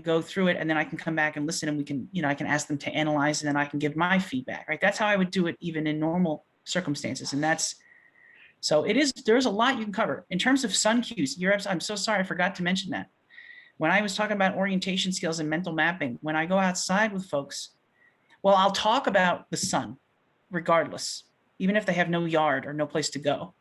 go through it, and then I can come back and listen, and we can, I can ask them to analyze, and then I can give my feedback, right? That's how I would do it even in normal circumstances. And so there's a lot you can cover. In terms of sun cues, I'm so sorry, I forgot to mention that. When I was talking about orientation skills and mental mapping, when I go outside with folks, well, I'll talk about the sun regardless, even if they have no yard or no place to go.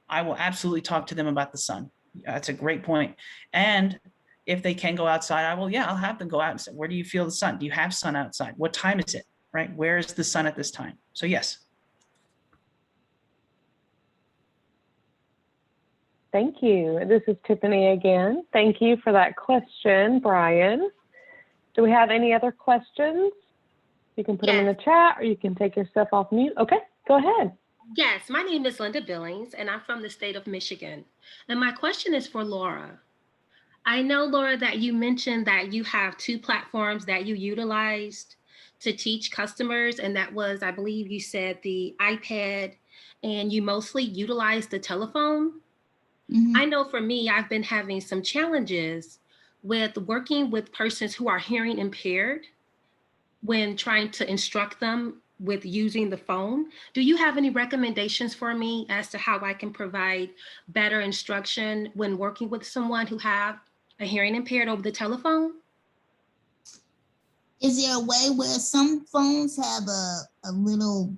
I will absolutely talk to them about the sun. That's a great point. And if they can go outside, I'll have them go out and say, where do you feel the sun? Do you have sun outside? What time is it, right? Where is the sun at this time? So yes. Thank you. This is Tiffany again. Thank you for that question, Brian. Do we have any other questions? You can put them in the chat, or you can take yourself off mute. Okay, go ahead. Yes, my name is Linda Billings, and I'm from the state of Michigan. And my question is for Laura. I know, Laura, that you mentioned that you have 2 platforms that you utilized to teach customers, and that was, I believe you said, the iPad, and you mostly utilized the telephone. I know for me, I've been having some challenges with working with persons who are hearing impaired when trying to instruct them with using the phone. Do you have any recommendations for me as to how I can provide better instruction when working with someone who have a hearing impaired over the telephone? Is there a way where some phones have a little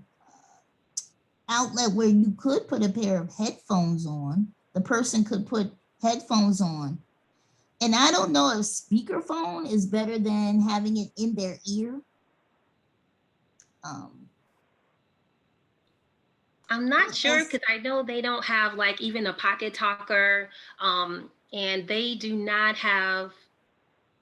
outlet where you could put a pair of headphones on? The person could put headphones on. And I don't know if speakerphone is better than having it in their ear. I'm not sure because I know they don't have like even a pocket talker, and they do not have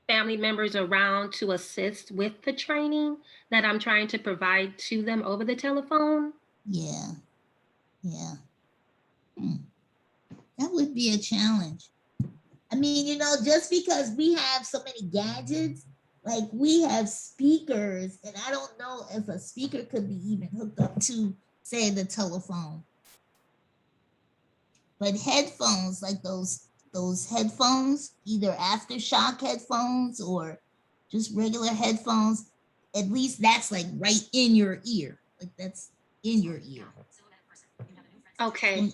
family members around to assist with the training that I'm trying to provide to them over the telephone. Yeah, yeah. That would be a challenge. I mean, you know, just because we have so many gadgets, like we have speakers, and I don't know if a speaker could be even hooked up to, say, the telephone. But headphones, like those headphones, either aftershock headphones or just regular headphones, at least that's like right in your ear. Like that's in your ear. Okay.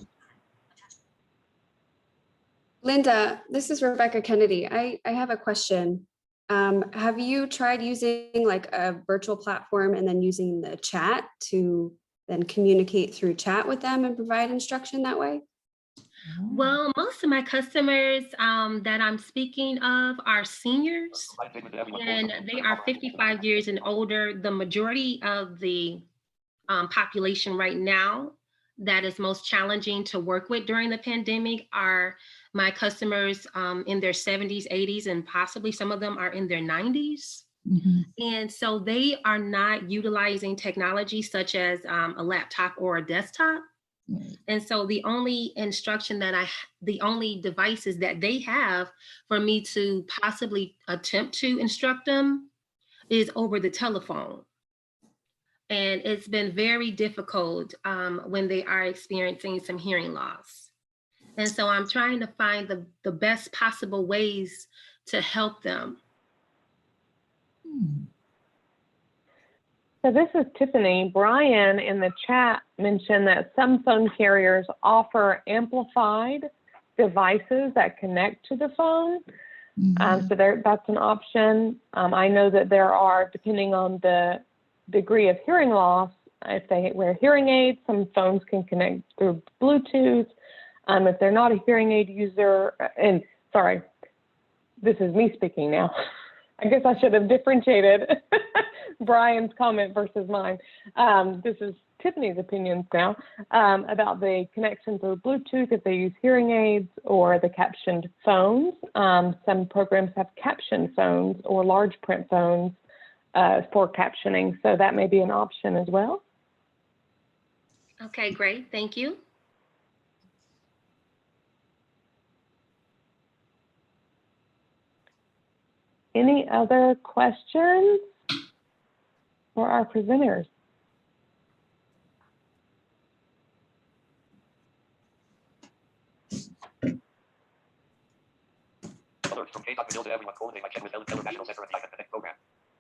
Linda, this is Rebecca Kennedy. I have a question. Have you tried using like a virtual platform and then using the chat to then communicate through chat with them and provide instruction that way? Well, most of my customers that I'm speaking of are seniors, and they are 55 years and older. The majority of the population right now that is most challenging to work with during the pandemic are my customers in their 70s, 80s, and possibly some of them are in their 90s. And so they are not utilizing technology such as a laptop or a desktop. And so the only instruction that the only devices that they have for me to possibly attempt to instruct them is over the telephone. And it's been very difficult when they are experiencing some hearing loss. And so I'm trying to find the best possible ways to help them. So this is Tiffany. Brian in the chat mentioned that some phone carriers offer amplified devices that connect to the phone. So that's an option. I know that there are, depending on the degree of hearing loss, if they wear hearing aids, some phones can connect through Bluetooth. If they're not a hearing aid user, and sorry, this is me speaking now. I guess I should have differentiated Brian's comment versus mine. This is Tiffany's opinions now about the connection through Bluetooth if they use hearing aids or the captioned phones. Some programs have captioned phones or large print phones for captioning, so that may be an option as well. Okay, great, thank you. Any other questions for our presenters?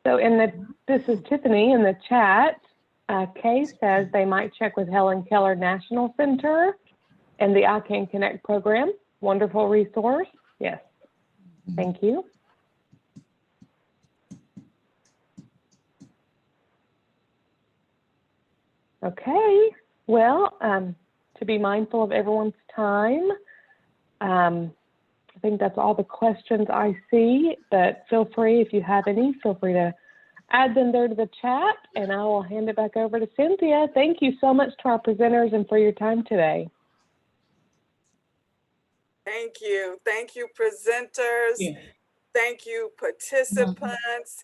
So this is Tiffany in the chat. Kay says they might check with Helen Keller National Center and the I Can Connect program. Wonderful resource. Yes, thank you. Okay, well, to be mindful of everyone's time, I think that's all the questions I see, but feel free, if you have any, feel free to add them there to the chat, and I will hand it back over to Cynthia. Thank you so much to our presenters and for your time today. Thank you. Thank you, presenters. Yeah. Thank you, participants.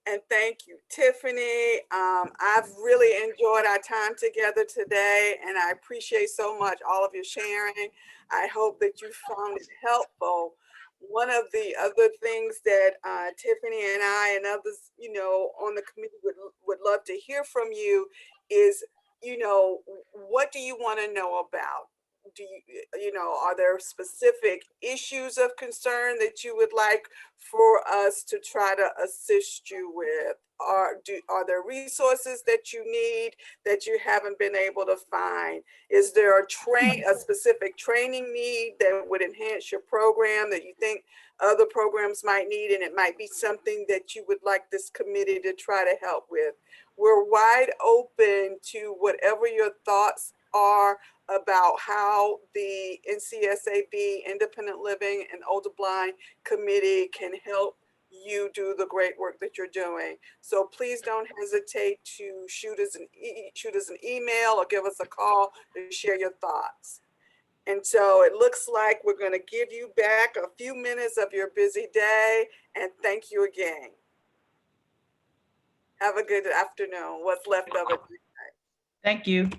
And thank you, Tiffany. I've really enjoyed our time together today, and I appreciate so much all of your sharing. I hope that you found it helpful. One of the other things that Tiffany and I and others, you know, on the committee would love to hear from you is, you know, what do you want to know about? Do you know, are there specific issues of concern that you would like for us to try to assist you with? Are there resources that you need that you haven't been able to find? Is there a specific training need that would enhance your program that you think other programs might need, and it might be something that you would like this committee to try to help with? We're wide open to whatever your thoughts are about how the NCSAB Independent Living and Older Blind Committee can help you do the great work that you're doing. So please don't hesitate to shoot us an email or give us a call to share your thoughts. And so it looks like we're going to give you back a few minutes of your busy day, and thank you again. Have a good afternoon. What's left of it. Thank you.